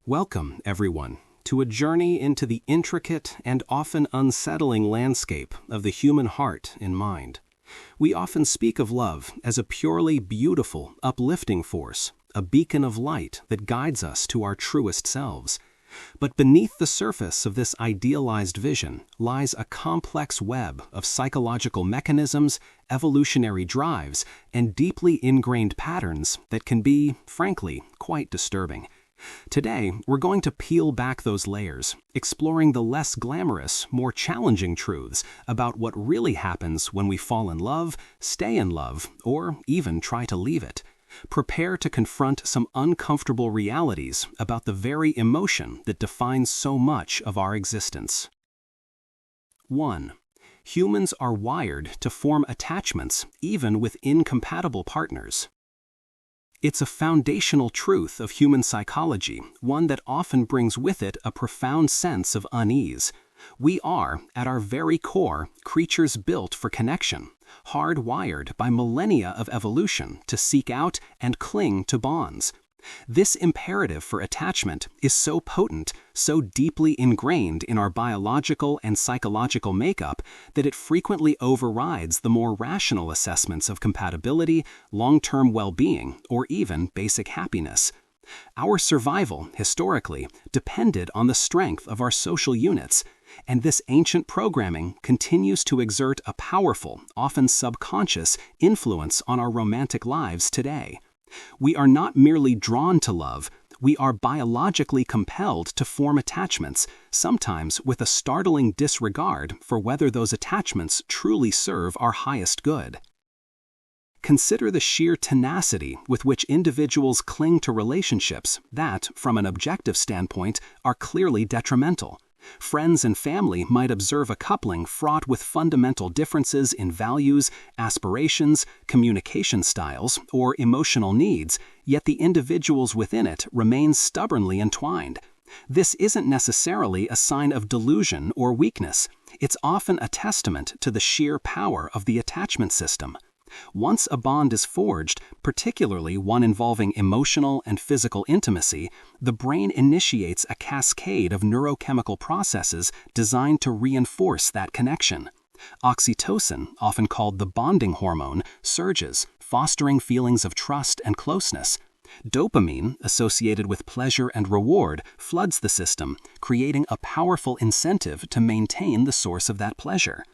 Welcome, everyone, to a journey into the intricate and often unsettling landscape of the human heart and mind. We often speak of love as a purely beautiful, uplifting force, a beacon of light that guides us to our truest selves. But beneath the surface of this idealized vision lies a complex web of psychological mechanisms, evolutionary drives, and deeply ingrained patterns that can be, frankly, quite disturbing. Today, we're going to peel back those layers, exploring the less glamorous, more challenging truths about what really happens when we fall in love, stay in love, or even try to leave it. Prepare to confront some uncomfortable realities about the very emotion that defines so much of our existence. 1. Humans are wired to form attachments even with incompatible partners. It's a foundational truth of human psychology, one that often brings with it a profound sense of unease. We are, at our very core, creatures built for connection, hardwired by millennia of evolution to seek out and cling to bonds. This imperative for attachment is so potent, so deeply ingrained in our biological and psychological makeup that it frequently overrides the more rational assessments of compatibility, long-term well-being, or even basic happiness. Our survival, historically, depended on the strength of our social units, and this ancient programming continues to exert a powerful, often subconscious, influence on our romantic lives today. We are not merely drawn to love, we are biologically compelled to form attachments, sometimes with a startling disregard for whether those attachments truly serve our highest good. Consider the sheer tenacity with which individuals cling to relationships that, from an objective standpoint, are clearly detrimental. Friends and family might observe a coupling fraught with fundamental differences in values, aspirations, communication styles, or emotional needs, yet the individuals within it remain stubbornly entwined. This isn't necessarily a sign of delusion or weakness. It's often a testament to the sheer power of the attachment system. Once a bond is forged, particularly one involving emotional and physical intimacy, the brain initiates a cascade of neurochemical processes designed to reinforce that connection. Oxytocin, often called the bonding hormone, surges, fostering feelings of trust and closeness. Dopamine, associated with pleasure and reward, floods the system, creating a powerful incentive to maintain the source of that pleasure.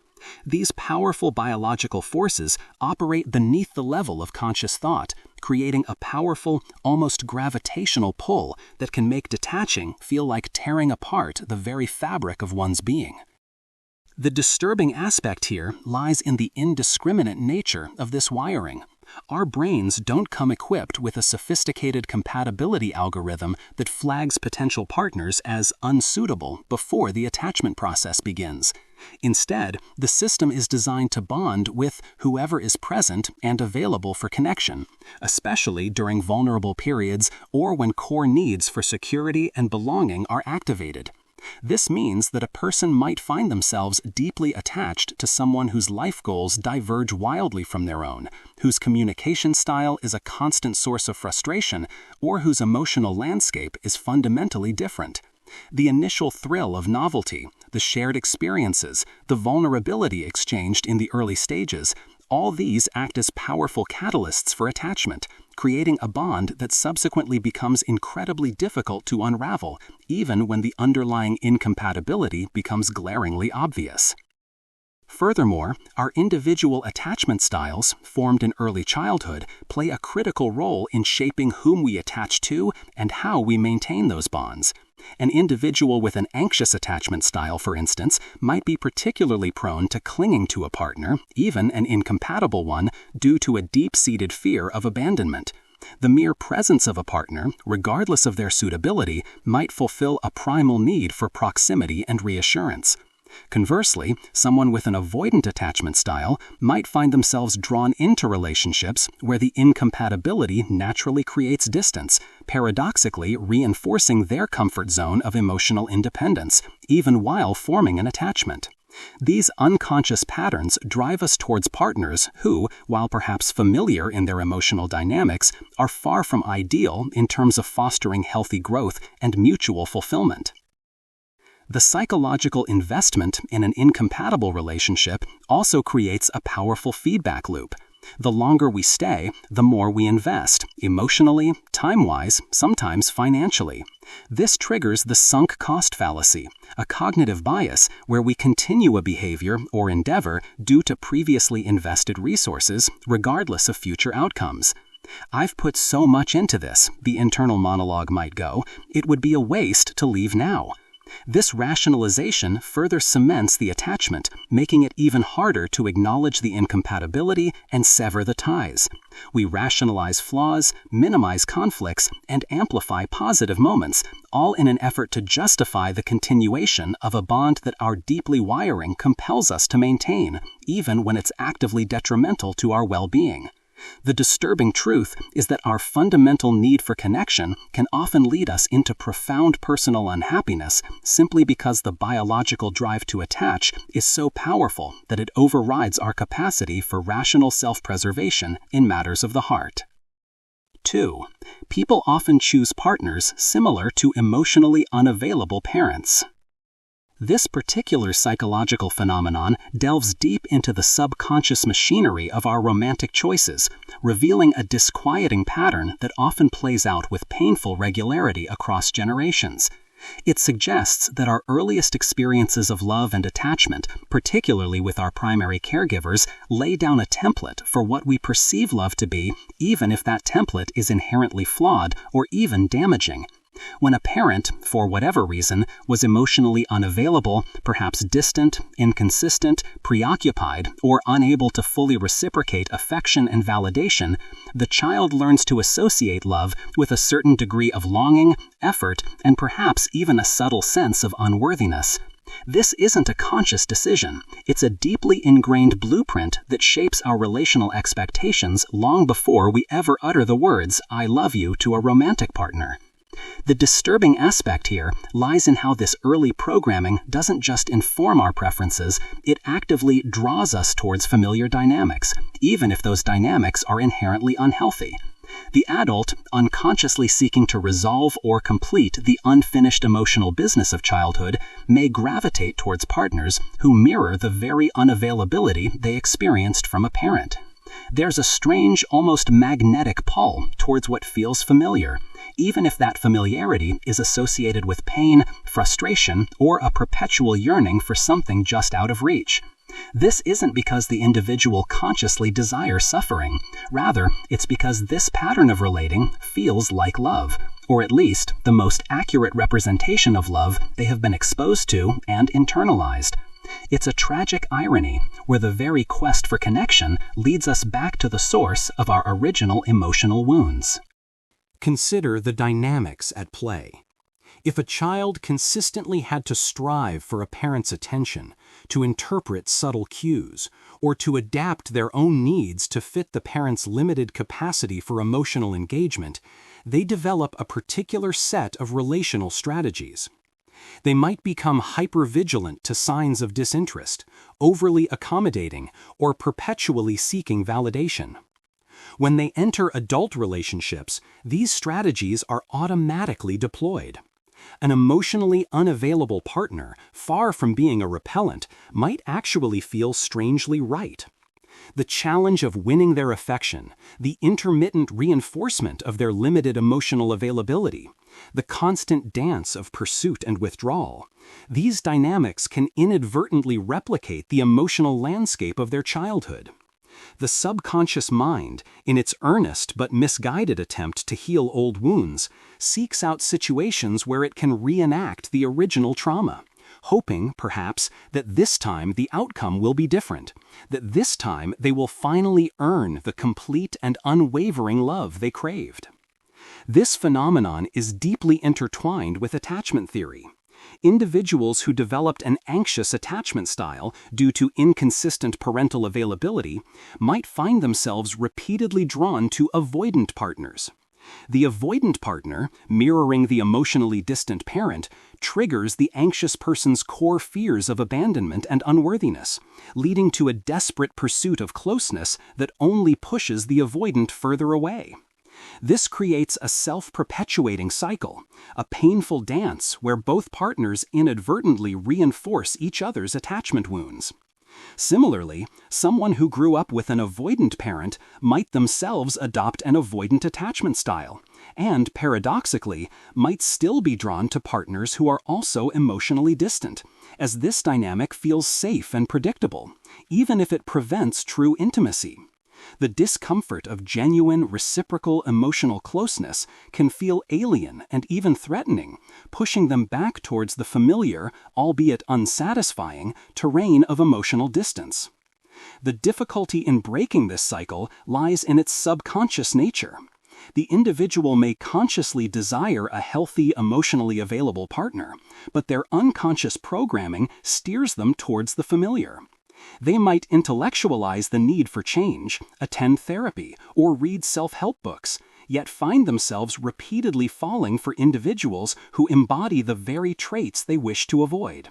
These powerful biological forces operate beneath the level of conscious thought, creating a powerful, almost gravitational pull that can make detaching feel like tearing apart the very fabric of one's being. The disturbing aspect here lies in the indiscriminate nature of this wiring. Our brains don't come equipped with a sophisticated compatibility algorithm that flags potential partners as unsuitable before the attachment process begins. Instead, the system is designed to bond with whoever is present and available for connection, especially during vulnerable periods or when core needs for security and belonging are activated. This means that a person might find themselves deeply attached to someone whose life goals diverge wildly from their own, whose communication style is a constant source of frustration, or whose emotional landscape is fundamentally different. The initial thrill of novelty, the shared experiences, the vulnerability exchanged in the early stages, all these act as powerful catalysts for attachment, creating a bond that subsequently becomes incredibly difficult to unravel, even when the underlying incompatibility becomes glaringly obvious. Furthermore, our individual attachment styles, formed in early childhood, play a critical role in shaping whom we attach to and how we maintain those bonds. An individual with an anxious attachment style, for instance, might be particularly prone to clinging to a partner, even an incompatible one, due to a deep-seated fear of abandonment. The mere presence of a partner, regardless of their suitability, might fulfill a primal need for proximity and reassurance. Conversely, someone with an avoidant attachment style might find themselves drawn into relationships where the incompatibility naturally creates distance, paradoxically reinforcing their comfort zone of emotional independence, even while forming an attachment. These unconscious patterns drive us towards partners who, while perhaps familiar in their emotional dynamics, are far from ideal in terms of fostering healthy growth and mutual fulfillment. The psychological investment in an incompatible relationship also creates a powerful feedback loop. The longer we stay, the more we invest, emotionally, time-wise, sometimes financially. This triggers the sunk cost fallacy, a cognitive bias where we continue a behavior or endeavor due to previously invested resources, regardless of future outcomes. "I've put so much into this," the internal monologue might go, "it would be a waste to leave now." This rationalization further cements the attachment, making it even harder to acknowledge the incompatibility and sever the ties. We rationalize flaws, minimize conflicts, and amplify positive moments, all in an effort to justify the continuation of a bond that our deeply wiring compels us to maintain, even when it's actively detrimental to our well-being. The disturbing truth is that our fundamental need for connection can often lead us into profound personal unhappiness simply because the biological drive to attach is so powerful that it overrides our capacity for rational self-preservation in matters of the heart. 2. People often choose partners similar to emotionally unavailable parents. This particular psychological phenomenon delves deep into the subconscious machinery of our romantic choices, revealing a disquieting pattern that often plays out with painful regularity across generations. It suggests that our earliest experiences of love and attachment, particularly with our primary caregivers, lay down a template for what we perceive love to be, even if that template is inherently flawed or even damaging. When a parent, for whatever reason, was emotionally unavailable, perhaps distant, inconsistent, preoccupied, or unable to fully reciprocate affection and validation, the child learns to associate love with a certain degree of longing, effort, and perhaps even a subtle sense of unworthiness. This isn't a conscious decision. It's a deeply ingrained blueprint that shapes our relational expectations long before we ever utter the words, "I love you," to a romantic partner. The disturbing aspect here lies in how this early programming doesn't just inform our preferences, it actively draws us towards familiar dynamics, even if those dynamics are inherently unhealthy. The adult, unconsciously seeking to resolve or complete the unfinished emotional business of childhood, may gravitate towards partners who mirror the very unavailability they experienced from a parent. There's a strange, almost magnetic pull towards what feels familiar, even if that familiarity is associated with pain, frustration, or a perpetual yearning for something just out of reach. This isn't because the individual consciously desires suffering. Rather, it's because this pattern of relating feels like love, or at least the most accurate representation of love they have been exposed to and internalized. It's a tragic irony where the very quest for connection leads us back to the source of our original emotional wounds. Consider the dynamics at play. If a child consistently had to strive for a parent's attention, to interpret subtle cues, or to adapt their own needs to fit the parent's limited capacity for emotional engagement, they develop a particular set of relational strategies. They might become hypervigilant to signs of disinterest, overly accommodating, or perpetually seeking validation. When they enter adult relationships, these strategies are automatically deployed. An emotionally unavailable partner, far from being a repellent, might actually feel strangely right. The challenge of winning their affection, the intermittent reinforcement of their limited emotional availability, the constant dance of pursuit and withdrawal, these dynamics can inadvertently replicate the emotional landscape of their childhood. The subconscious mind, in its earnest but misguided attempt to heal old wounds, seeks out situations where it can reenact the original trauma, hoping, perhaps, that this time the outcome will be different, that this time they will finally earn the complete and unwavering love they craved. This phenomenon is deeply intertwined with attachment theory. Individuals who developed an anxious attachment style due to inconsistent parental availability might find themselves repeatedly drawn to avoidant partners. The avoidant partner, mirroring the emotionally distant parent, triggers the anxious person's core fears of abandonment and unworthiness, leading to a desperate pursuit of closeness that only pushes the avoidant further away. This creates a self-perpetuating cycle, a painful dance where both partners inadvertently reinforce each other's attachment wounds. Similarly, someone who grew up with an avoidant parent might themselves adopt an avoidant attachment style, and paradoxically, might still be drawn to partners who are also emotionally distant, as this dynamic feels safe and predictable, even if it prevents true intimacy. The discomfort of genuine, reciprocal emotional closeness can feel alien and even threatening, pushing them back towards the familiar, albeit unsatisfying, terrain of emotional distance. The difficulty in breaking this cycle lies in its subconscious nature. The individual may consciously desire a healthy, emotionally available partner, but their unconscious programming steers them towards the familiar. They might intellectualize the need for change, attend therapy, or read self-help books, yet find themselves repeatedly falling for individuals who embody the very traits they wish to avoid.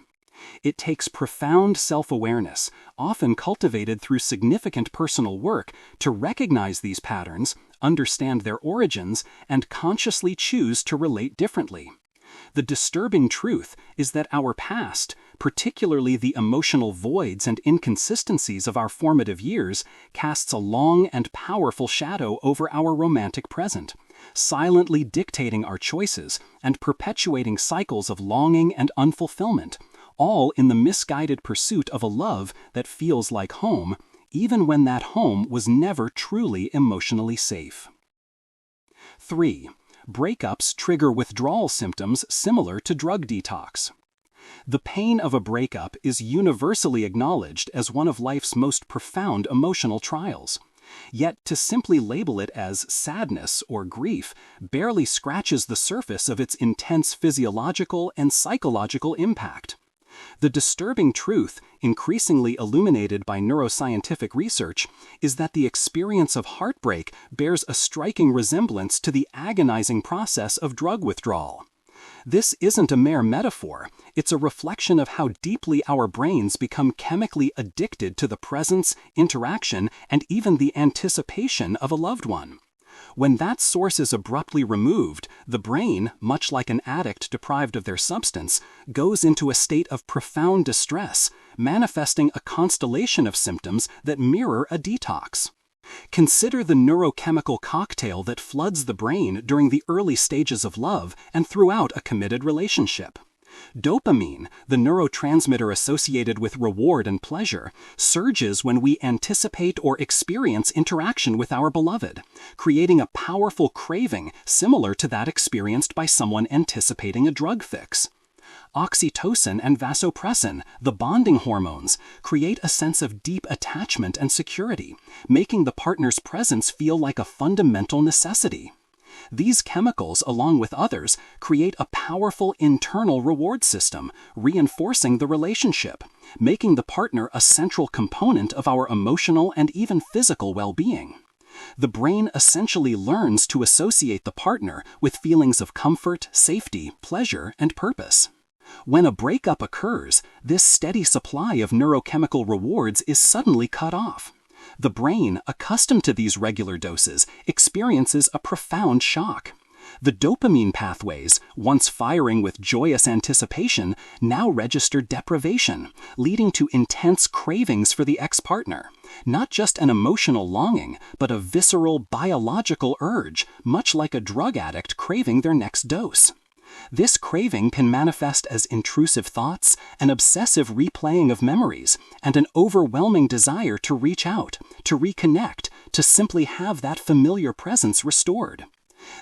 It takes profound self-awareness, often cultivated through significant personal work, to recognize these patterns, understand their origins, and consciously choose to relate differently. The disturbing truth is that our past, particularly the emotional voids and inconsistencies of our formative years, casts a long and powerful shadow over our romantic present, silently dictating our choices and perpetuating cycles of longing and unfulfillment, all in the misguided pursuit of a love that feels like home, even when that home was never truly emotionally safe. 3. Breakups trigger withdrawal symptoms similar to drug detox. The pain of a breakup is universally acknowledged as one of life's most profound emotional trials. Yet to simply label it as sadness or grief barely scratches the surface of its intense physiological and psychological impact. The disturbing truth, increasingly illuminated by neuroscientific research, is that the experience of heartbreak bears a striking resemblance to the agonizing process of drug withdrawal. This isn't a mere metaphor, it's a reflection of how deeply our brains become chemically addicted to the presence, interaction, and even the anticipation of a loved one. When that source is abruptly removed, the brain, much like an addict deprived of their substance, goes into a state of profound distress, manifesting a constellation of symptoms that mirror a detox. Consider the neurochemical cocktail that floods the brain during the early stages of love and throughout a committed relationship. Dopamine, the neurotransmitter associated with reward and pleasure, surges when we anticipate or experience interaction with our beloved, creating a powerful craving similar to that experienced by someone anticipating a drug fix. Oxytocin and vasopressin, the bonding hormones, create a sense of deep attachment and security, making the partner's presence feel like a fundamental necessity. These chemicals, along with others, create a powerful internal reward system, reinforcing the relationship, making the partner a central component of our emotional and even physical well-being. The brain essentially learns to associate the partner with feelings of comfort, safety, pleasure, and purpose. When a breakup occurs, this steady supply of neurochemical rewards is suddenly cut off. The brain, accustomed to these regular doses, experiences a profound shock. The dopamine pathways, once firing with joyous anticipation, now register deprivation, leading to intense cravings for the ex-partner. Not just an emotional longing, but a visceral biological urge, much like a drug addict craving their next dose. This craving can manifest as intrusive thoughts, an obsessive replaying of memories, and an overwhelming desire to reach out, to reconnect, to simply have that familiar presence restored.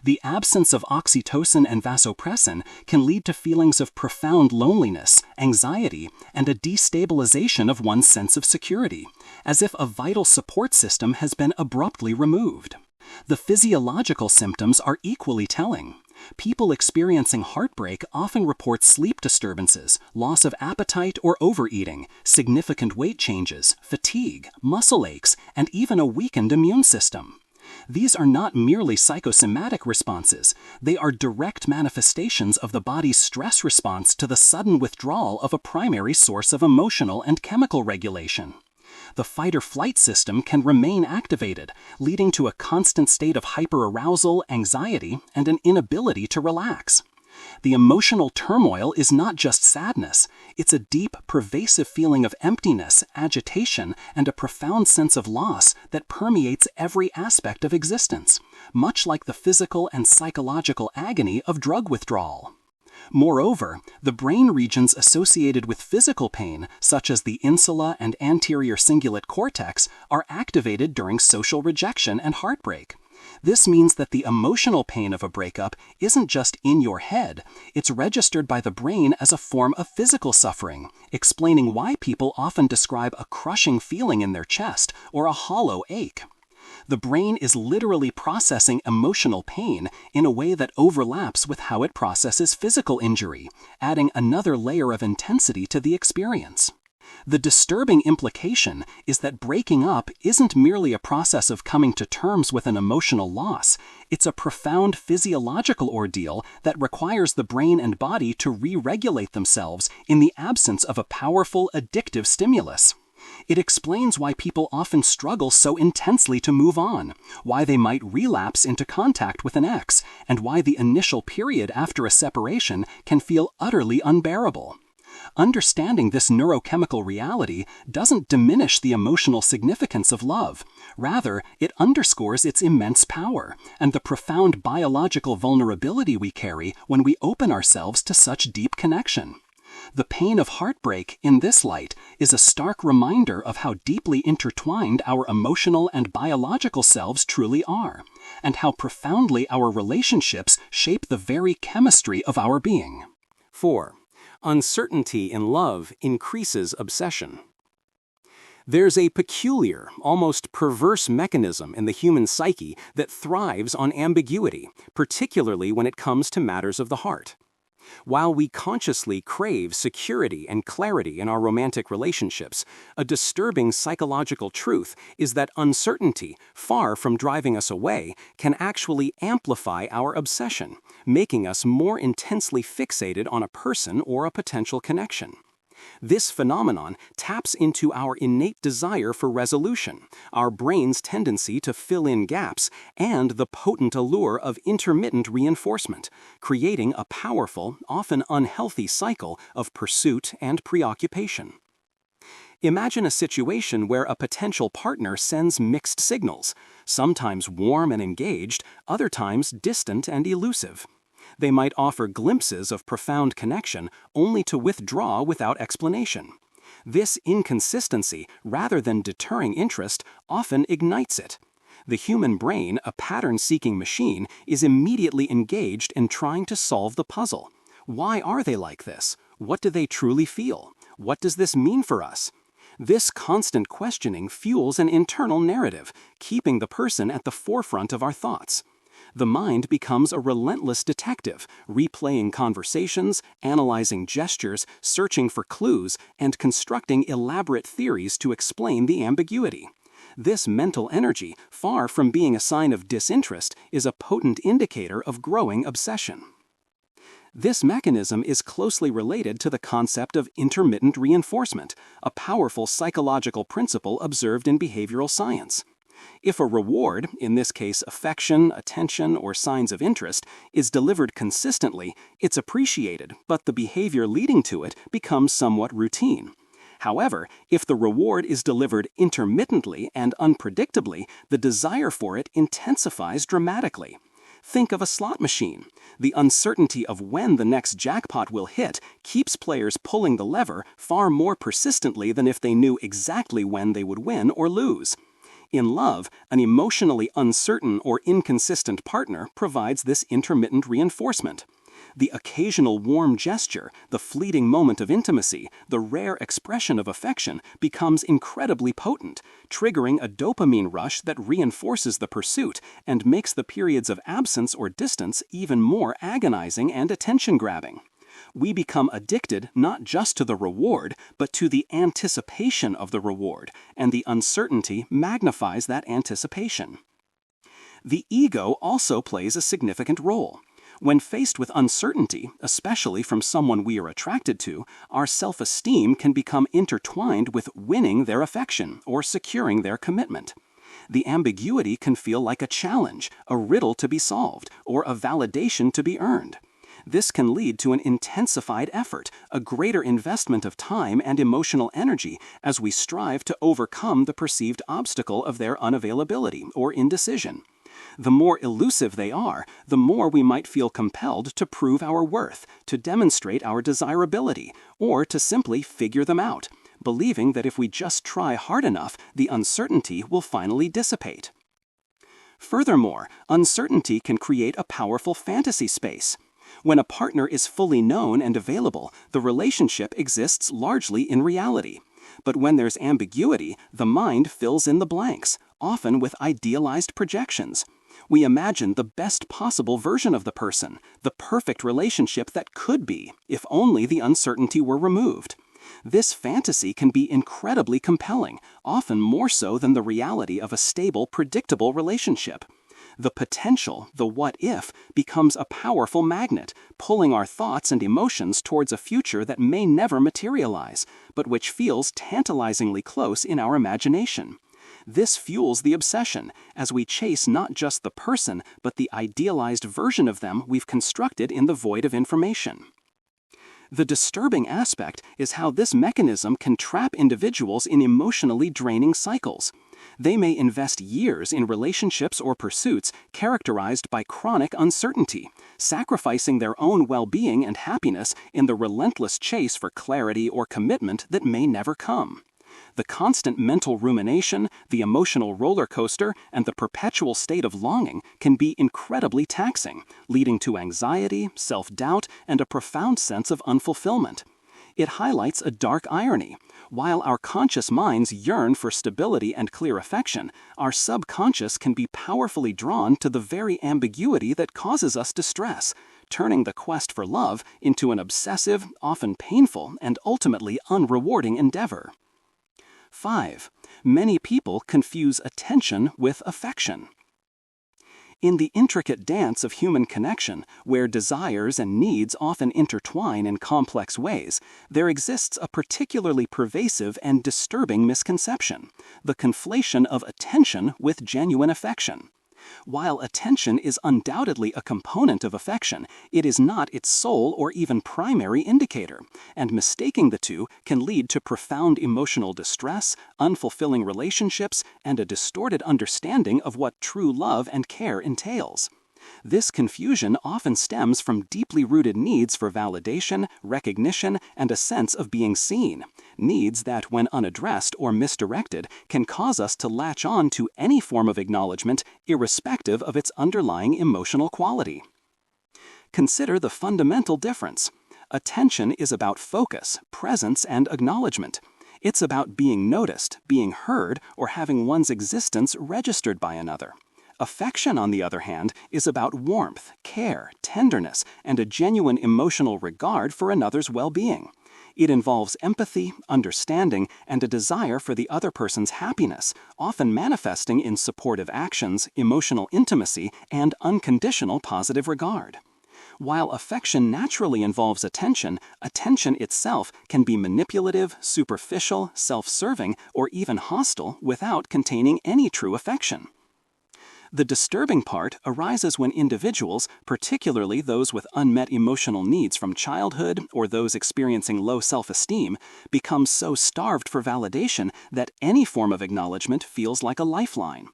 The absence of oxytocin and vasopressin can lead to feelings of profound loneliness, anxiety, and a destabilization of one's sense of security, as if a vital support system has been abruptly removed. The physiological symptoms are equally telling. People experiencing heartbreak often report sleep disturbances, loss of appetite or overeating, significant weight changes, fatigue, muscle aches, and even a weakened immune system. These are not merely psychosomatic responses, they are direct manifestations of the body's stress response to the sudden withdrawal of a primary source of emotional and chemical regulation. The fight-or-flight system can remain activated, leading to a constant state of hyperarousal, anxiety, and an inability to relax. The emotional turmoil is not just sadness, it's a deep, pervasive feeling of emptiness, agitation, and a profound sense of loss that permeates every aspect of existence, much like the physical and psychological agony of drug withdrawal. Moreover, the brain regions associated with physical pain, such as the insula and anterior cingulate cortex, are activated during social rejection and heartbreak. This means that the emotional pain of a breakup isn't just in your head, it's registered by the brain as a form of physical suffering, explaining why people often describe a crushing feeling in their chest or a hollow ache. The brain is literally processing emotional pain in a way that overlaps with how it processes physical injury, adding another layer of intensity to the experience. The disturbing implication is that breaking up isn't merely a process of coming to terms with an emotional loss, it's a profound physiological ordeal that requires the brain and body to re-regulate themselves in the absence of a powerful, addictive stimulus. It explains why people often struggle so intensely to move on, why they might relapse into contact with an ex, and why the initial period after a separation can feel utterly unbearable. Understanding this neurochemical reality doesn't diminish the emotional significance of love. Rather, it underscores its immense power and the profound biological vulnerability we carry when we open ourselves to such deep connection. The pain of heartbreak, in this light, is a stark reminder of how deeply intertwined our emotional and biological selves truly are, and how profoundly our relationships shape the very chemistry of our being. 4. Uncertainty in love increases obsession. There's a peculiar, almost perverse mechanism in the human psyche that thrives on ambiguity, particularly when it comes to matters of the heart. While we consciously crave security and clarity in our romantic relationships, a disturbing psychological truth is that uncertainty, far from driving us away, can actually amplify our obsession, making us more intensely fixated on a person or a potential connection. This phenomenon taps into our innate desire for resolution, our brain's tendency to fill in gaps, and the potent allure of intermittent reinforcement, creating a powerful, often unhealthy cycle of pursuit and preoccupation. Imagine a situation where a potential partner sends mixed signals, sometimes warm and engaged, other times distant and elusive. They might offer glimpses of profound connection only to withdraw without explanation. This inconsistency, rather than deterring interest, often ignites it. The human brain, a pattern-seeking machine, is immediately engaged in trying to solve the puzzle. Why are they like this? What do they truly feel? What does this mean for us? This constant questioning fuels an internal narrative, keeping the person at the forefront of our thoughts. The mind becomes a relentless detective, replaying conversations, analyzing gestures, searching for clues, and constructing elaborate theories to explain the ambiguity. This mental energy, far from being a sign of disinterest, is a potent indicator of growing obsession. This mechanism is closely related to the concept of intermittent reinforcement, a powerful psychological principle observed in behavioral science. If a reward, in this case affection, attention, or signs of interest, is delivered consistently, it's appreciated, but the behavior leading to it becomes somewhat routine. However, if the reward is delivered intermittently and unpredictably, the desire for it intensifies dramatically. Think of a slot machine. The uncertainty of when the next jackpot will hit keeps players pulling the lever far more persistently than if they knew exactly when they would win or lose. In love, an emotionally uncertain or inconsistent partner provides this intermittent reinforcement. The occasional warm gesture, the fleeting moment of intimacy, the rare expression of affection becomes incredibly potent, triggering a dopamine rush that reinforces the pursuit and makes the periods of absence or distance even more agonizing and attention-grabbing. We become addicted not just to the reward, but to the anticipation of the reward, and the uncertainty magnifies that anticipation. The ego also plays a significant role. When faced with uncertainty, especially from someone we are attracted to, our self-esteem can become intertwined with winning their affection or securing their commitment. The ambiguity can feel like a challenge, a riddle to be solved, or a validation to be earned. This can lead to an intensified effort, a greater investment of time and emotional energy as we strive to overcome the perceived obstacle of their unavailability or indecision. The more elusive they are, the more we might feel compelled to prove our worth, to demonstrate our desirability, or to simply figure them out, believing that if we just try hard enough, the uncertainty will finally dissipate. Furthermore, uncertainty can create a powerful fantasy space. When a partner is fully known and available, the relationship exists largely in reality. But when there's ambiguity, the mind fills in the blanks, often with idealized projections. We imagine the best possible version of the person, the perfect relationship that could be, if only the uncertainty were removed. This fantasy can be incredibly compelling, often more so than the reality of a stable, predictable relationship. The potential, the what-if, becomes a powerful magnet, pulling our thoughts and emotions towards a future that may never materialize, but which feels tantalizingly close in our imagination. This fuels the obsession, as we chase not just the person, but the idealized version of them we've constructed in the void of information. The disturbing aspect is how this mechanism can trap individuals in emotionally draining cycles. They may invest years in relationships or pursuits characterized by chronic uncertainty, sacrificing their own well-being and happiness in the relentless chase for clarity or commitment that may never come. The constant mental rumination, the emotional roller coaster, and the perpetual state of longing can be incredibly taxing, leading to anxiety, self-doubt, and a profound sense of unfulfillment. It highlights a dark irony. While our conscious minds yearn for stability and clear affection, our subconscious can be powerfully drawn to the very ambiguity that causes us distress, turning the quest for love into an obsessive, often painful, and ultimately unrewarding endeavor. 5. Many people confuse attention with affection. In the intricate dance of human connection, where desires and needs often intertwine in complex ways, there exists a particularly pervasive and disturbing misconception: the conflation of attention with genuine affection. While attention is undoubtedly a component of affection, it is not its sole or even primary indicator, and mistaking the two can lead to profound emotional distress, unfulfilling relationships, and a distorted understanding of what true love and care entails. This confusion often stems from deeply rooted needs for validation, recognition, and a sense of being seen. Needs that, when unaddressed or misdirected, can cause us to latch on to any form of acknowledgement, irrespective of its underlying emotional quality. Consider the fundamental difference. Attention is about focus, presence, and acknowledgement. It's about being noticed, being heard, or having one's existence registered by another. Affection, on the other hand, is about warmth, care, tenderness, and a genuine emotional regard for another's well-being. It involves empathy, understanding, and a desire for the other person's happiness, often manifesting in supportive actions, emotional intimacy, and unconditional positive regard. While affection naturally involves attention, attention itself can be manipulative, superficial, self-serving, or even hostile without containing any true affection. The disturbing part arises when individuals, particularly those with unmet emotional needs from childhood or those experiencing low self-esteem, become so starved for validation that any form of acknowledgement feels like a lifeline.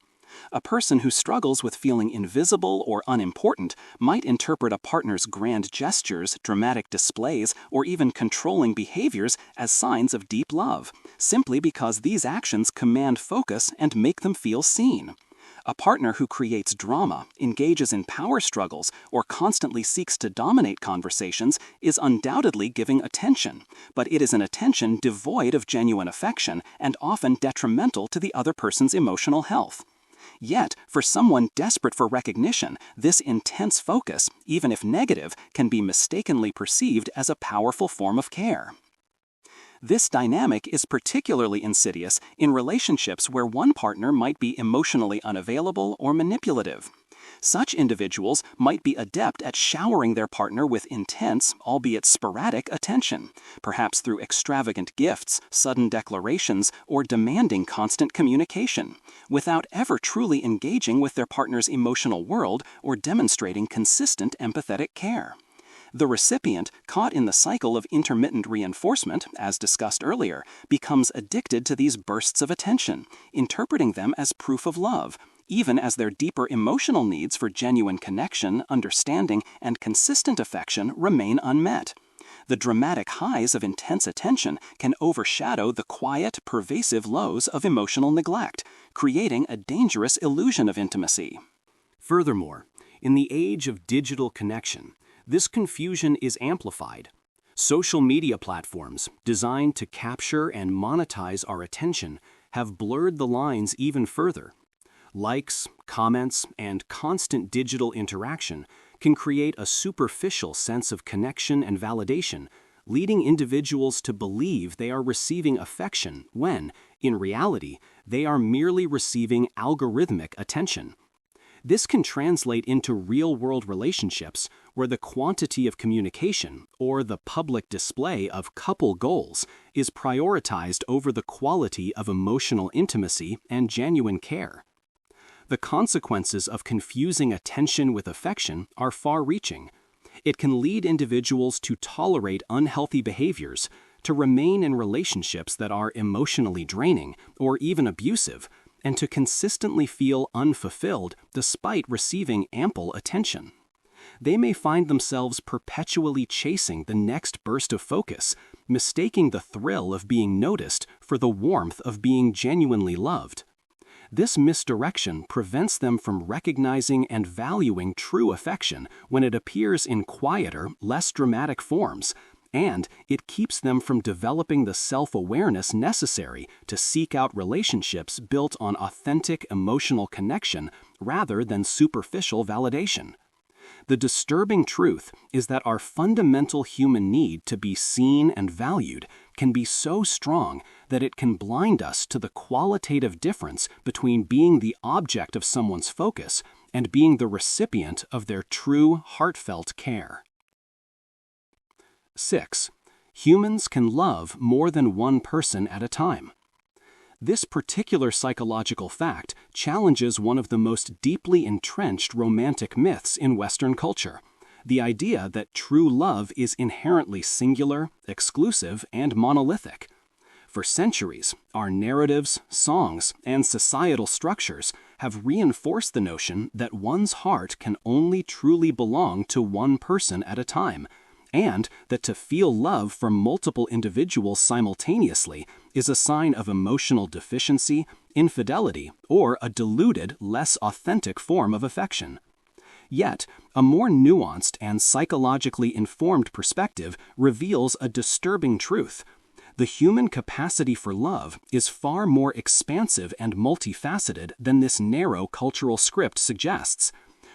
A person who struggles with feeling invisible or unimportant might interpret a partner's grand gestures, dramatic displays, or even controlling behaviors as signs of deep love, simply because these actions command focus and make them feel seen. A partner who creates drama, engages in power struggles, or constantly seeks to dominate conversations is undoubtedly giving attention, but it is an attention devoid of genuine affection and often detrimental to the other person's emotional health. Yet, for someone desperate for recognition, this intense focus, even if negative, can be mistakenly perceived as a powerful form of care. This dynamic is particularly insidious in relationships where one partner might be emotionally unavailable or manipulative. Such individuals might be adept at showering their partner with intense, albeit sporadic, attention, perhaps through extravagant gifts, sudden declarations, or demanding constant communication, without ever truly engaging with their partner's emotional world or demonstrating consistent empathetic care. The recipient, caught in the cycle of intermittent reinforcement, as discussed earlier, becomes addicted to these bursts of attention, interpreting them as proof of love, even as their deeper emotional needs for genuine connection, understanding, and consistent affection remain unmet. The dramatic highs of intense attention can overshadow the quiet, pervasive lows of emotional neglect, creating a dangerous illusion of intimacy. Furthermore, in the age of digital connection, this confusion is amplified. Social media platforms, designed to capture and monetize our attention, have blurred the lines even further. Likes, comments, and constant digital interaction can create a superficial sense of connection and validation, leading individuals to believe they are receiving affection when, in reality, they are merely receiving algorithmic attention. This can translate into real-world relationships where the quantity of communication or the public display of couple goals is prioritized over the quality of emotional intimacy and genuine care. The consequences of confusing attention with affection are far-reaching. It can lead individuals to tolerate unhealthy behaviors, to remain in relationships that are emotionally draining or even abusive, and to consistently feel unfulfilled despite receiving ample attention. They may find themselves perpetually chasing the next burst of focus, mistaking the thrill of being noticed for the warmth of being genuinely loved. This misdirection prevents them from recognizing and valuing true affection when it appears in quieter, less dramatic forms, and it keeps them from developing the self-awareness necessary to seek out relationships built on authentic emotional connection rather than superficial validation. The disturbing truth is that our fundamental human need to be seen and valued can be so strong that it can blind us to the qualitative difference between being the object of someone's focus and being the recipient of their true, heartfelt care. 6. Humans can love more than one person at a time. This particular psychological fact challenges one of the most deeply entrenched romantic myths in Western culture, the idea that true love is inherently singular, exclusive, and monolithic. For centuries, our narratives, songs, and societal structures have reinforced the notion that one's heart can only truly belong to one person at a time, and that to feel love from multiple individuals simultaneously is a sign of emotional deficiency, infidelity, or a diluted, less authentic form of affection. Yet, a more nuanced and psychologically informed perspective reveals a disturbing truth. The human capacity for love is far more expansive and multifaceted than this narrow cultural script suggests.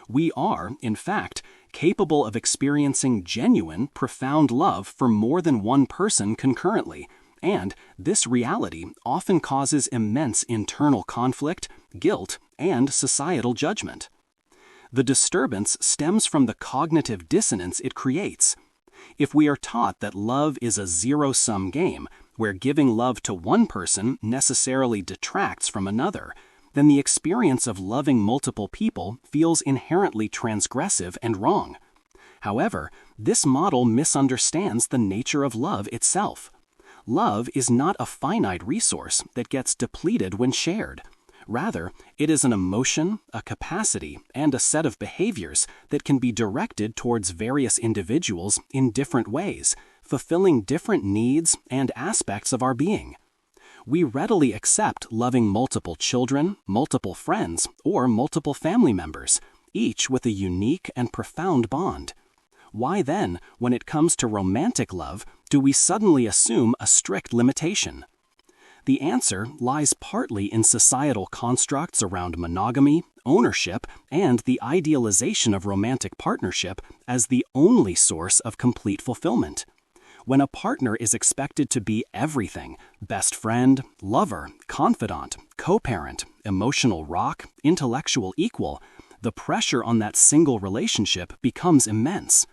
We are, in fact, capable of experiencing genuine, profound love for more than one person concurrently, and this reality often causes immense internal conflict, guilt, and societal judgment. The disturbance stems from the cognitive dissonance it creates. If we are taught that love is a zero-sum game, where giving love to one person necessarily detracts from another, then the experience of loving multiple people feels inherently transgressive and wrong. However, this model misunderstands the nature of love itself. Love is not a finite resource that gets depleted when shared. Rather, it is an emotion, a capacity, and a set of behaviors that can be directed towards various individuals in different ways, fulfilling different needs and aspects of our being. We readily accept loving multiple children, multiple friends, or multiple family members, each with a unique and profound bond. Why then, when it comes to romantic love, do we suddenly assume a strict limitation? The answer lies partly in societal constructs around monogamy, ownership, and the idealization of romantic partnership as the only source of complete fulfillment. When a partner is expected to be everything, best friend, lover, confidant, co-parent, emotional rock, intellectual equal, the pressure on that single relationship becomes immense.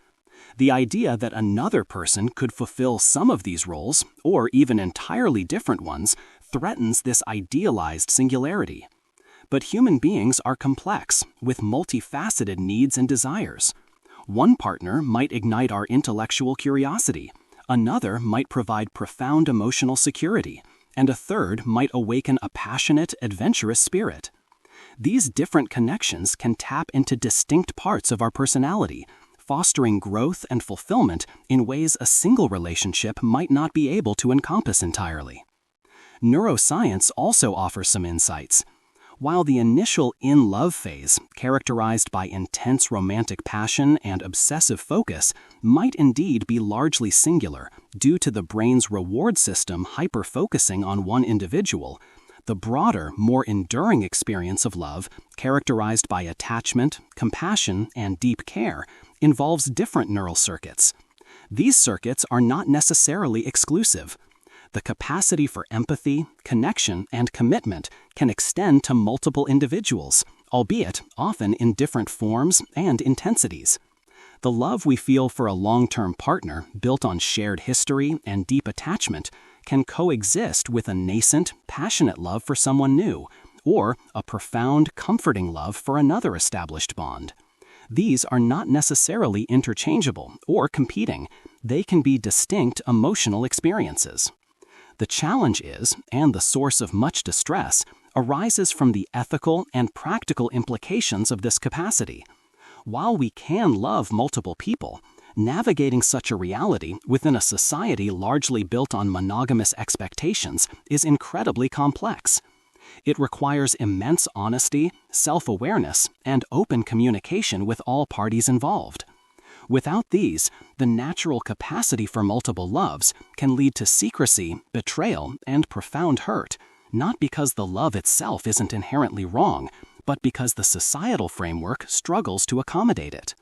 The idea that another person could fulfill some of these roles, or even entirely different ones, threatens this idealized singularity. But human beings are complex, with multifaceted needs and desires. One partner might ignite our intellectual curiosity, another might provide profound emotional security, and a third might awaken a passionate, adventurous spirit. These different connections can tap into distinct parts of our personality, fostering growth and fulfillment in ways a single relationship might not be able to encompass entirely. Neuroscience also offers some insights. While the initial in-love phase, characterized by intense romantic passion and obsessive focus, might indeed be largely singular due to the brain's reward system hyper-focusing on one individual, the broader, more enduring experience of love, characterized by attachment, compassion, and deep care, involves different neural circuits. These circuits are not necessarily exclusive. The capacity for empathy, connection, and commitment can extend to multiple individuals, albeit often in different forms and intensities. The love we feel for a long-term partner, built on shared history and deep attachment, can coexist with a nascent, passionate love for someone new, or a profound, comforting love for another established bond. These are not necessarily interchangeable or competing. They can be distinct emotional experiences. The challenge is, and the source of much distress, arises from the ethical and practical implications of this capacity. While we can love multiple people, navigating such a reality within a society largely built on monogamous expectations is incredibly complex. It requires immense honesty, self-awareness, and open communication with all parties involved. Without these, the natural capacity for multiple loves can lead to secrecy, betrayal, and profound hurt, not because the love itself isn't inherently wrong, but because the societal framework struggles to accommodate it.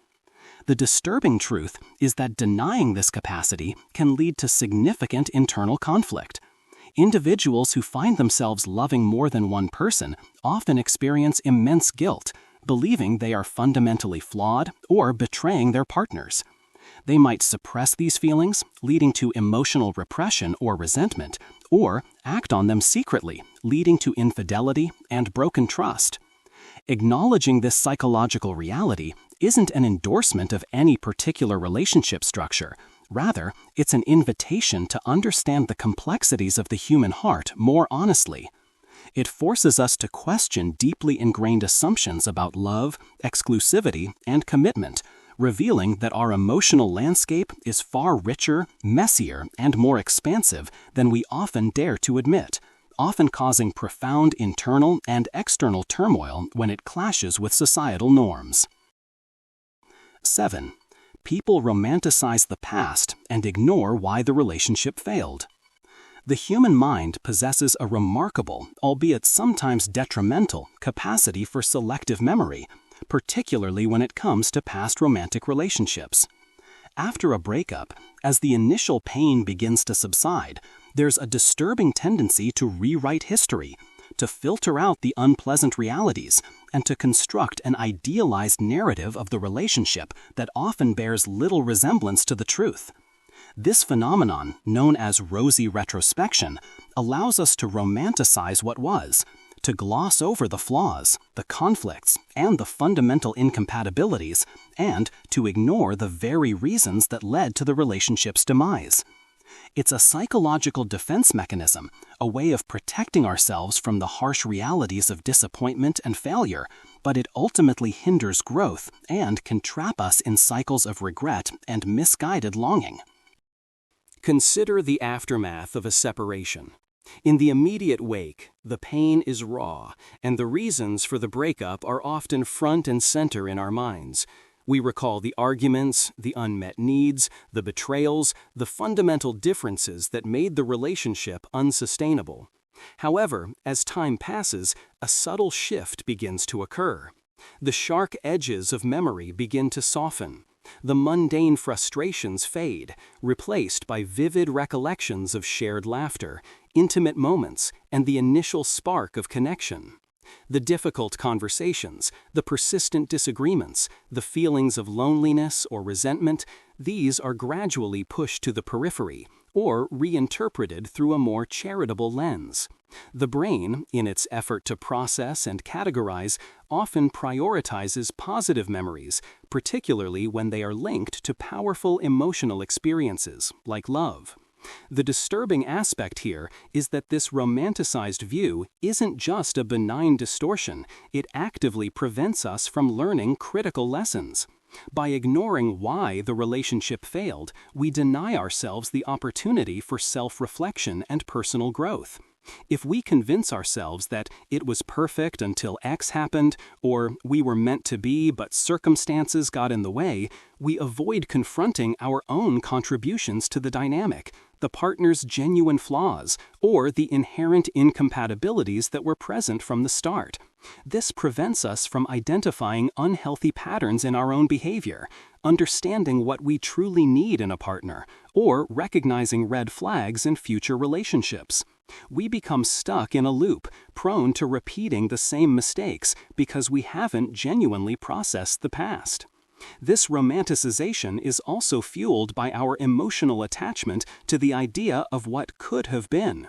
The disturbing truth is that denying this capacity can lead to significant internal conflict. Individuals who find themselves loving more than one person often experience immense guilt, believing they are fundamentally flawed or betraying their partners. They might suppress these feelings, leading to emotional repression or resentment, or act on them secretly, leading to infidelity and broken trust. Acknowledging this psychological reality isn't an endorsement of any particular relationship structure. Rather, it's an invitation to understand the complexities of the human heart more honestly. It forces us to question deeply ingrained assumptions about love, exclusivity, and commitment, revealing that our emotional landscape is far richer, messier, and more expansive than we often dare to admit, often causing profound internal and external turmoil when it clashes with societal norms. 7. People romanticize the past and ignore why the relationship failed. The human mind possesses a remarkable, albeit sometimes detrimental, capacity for selective memory, particularly when it comes to past romantic relationships. After a breakup, as the initial pain begins to subside, there's a disturbing tendency to rewrite history, to filter out the unpleasant realities, and to construct an idealized narrative of the relationship that often bears little resemblance to the truth. This phenomenon, known as rosy retrospection, allows us to romanticize what was, to gloss over the flaws, the conflicts, and the fundamental incompatibilities, and to ignore the very reasons that led to the relationship's demise. It's a psychological defense mechanism, a way of protecting ourselves from the harsh realities of disappointment and failure, but it ultimately hinders growth and can trap us in cycles of regret and misguided longing. Consider the aftermath of a separation. In the immediate wake, the pain is raw, and the reasons for the breakup are often front and center in our minds. We recall the arguments, the unmet needs, the betrayals, the fundamental differences that made the relationship unsustainable. However, as time passes, a subtle shift begins to occur. The sharp edges of memory begin to soften. The mundane frustrations fade, replaced by vivid recollections of shared laughter, intimate moments, and the initial spark of connection. The difficult conversations, the persistent disagreements, the feelings of loneliness or resentment, these are gradually pushed to the periphery or reinterpreted through a more charitable lens. The brain, in its effort to process and categorize, often prioritizes positive memories, particularly when they are linked to powerful emotional experiences, like love. The disturbing aspect here is that this romanticized view isn't just a benign distortion, it actively prevents us from learning critical lessons. By ignoring why the relationship failed, we deny ourselves the opportunity for self-reflection and personal growth. If we convince ourselves that it was perfect until X happened, or we were meant to be but circumstances got in the way, we avoid confronting our own contributions to the dynamic, the partner's genuine flaws, or the inherent incompatibilities that were present from the start. This prevents us from identifying unhealthy patterns in our own behavior, understanding what we truly need in a partner, or recognizing red flags in future relationships. We become stuck in a loop, prone to repeating the same mistakes because we haven't genuinely processed the past. This romanticization is also fueled by our emotional attachment to the idea of what could have been.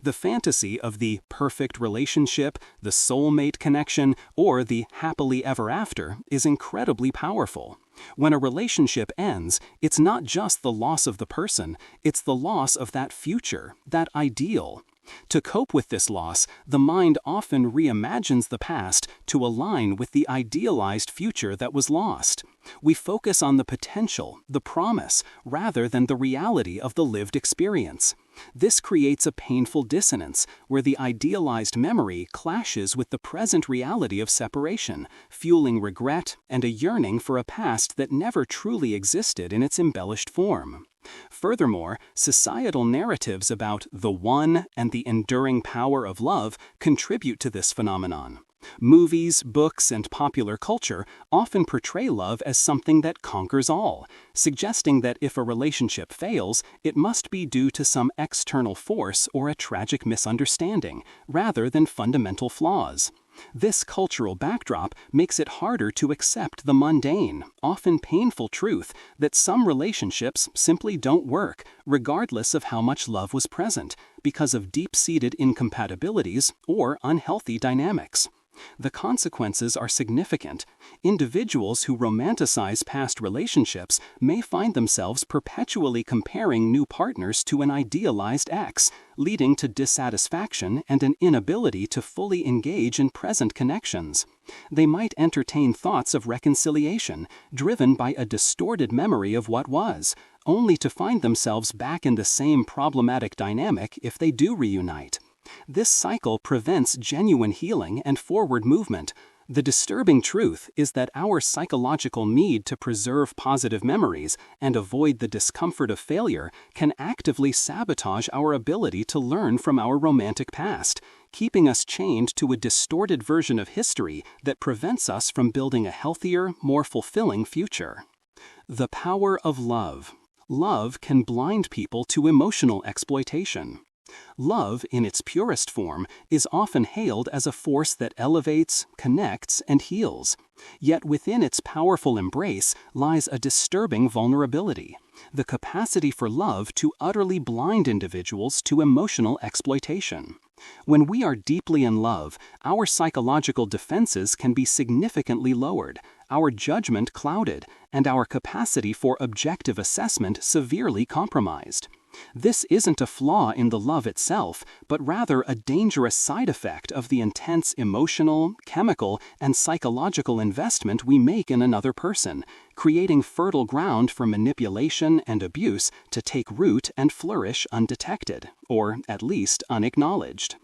The fantasy of the perfect relationship, the soulmate connection, or the happily ever after is incredibly powerful. When a relationship ends, it's not just the loss of the person, it's the loss of that future, that ideal. To cope with this loss, the mind often reimagines the past to align with the idealized future that was lost. We focus on the potential, the promise, rather than the reality of the lived experience. This creates a painful dissonance where the idealized memory clashes with the present reality of separation, fueling regret and a yearning for a past that never truly existed in its embellished form. Furthermore, societal narratives about the one and the enduring power of love contribute to this phenomenon. Movies, books, and popular culture often portray love as something that conquers all, suggesting that if a relationship fails, it must be due to some external force or a tragic misunderstanding, rather than fundamental flaws. This cultural backdrop makes it harder to accept the mundane, often painful truth that some relationships simply don't work, regardless of how much love was present, because of deep-seated incompatibilities or unhealthy dynamics. The consequences are significant. Individuals who romanticize past relationships may find themselves perpetually comparing new partners to an idealized ex, leading to dissatisfaction and an inability to fully engage in present connections. They might entertain thoughts of reconciliation, driven by a distorted memory of what was, only to find themselves back in the same problematic dynamic if they do reunite. This cycle prevents genuine healing and forward movement. The disturbing truth is that our psychological need to preserve positive memories and avoid the discomfort of failure can actively sabotage our ability to learn from our romantic past, keeping us chained to a distorted version of history that prevents us from building a healthier, more fulfilling future. The power of love. Love can blind people to emotional exploitation. Love, in its purest form, is often hailed as a force that elevates, connects, and heals. Yet within its powerful embrace lies a disturbing vulnerability: the capacity for love to utterly blind individuals to emotional exploitation. When we are deeply in love, our psychological defenses can be significantly lowered, our judgment clouded, and our capacity for objective assessment severely compromised. This isn't a flaw in the love itself, but rather a dangerous side effect of the intense emotional, chemical, and psychological investment we make in another person, creating fertile ground for manipulation and abuse to take root and flourish undetected, or at least unacknowledged.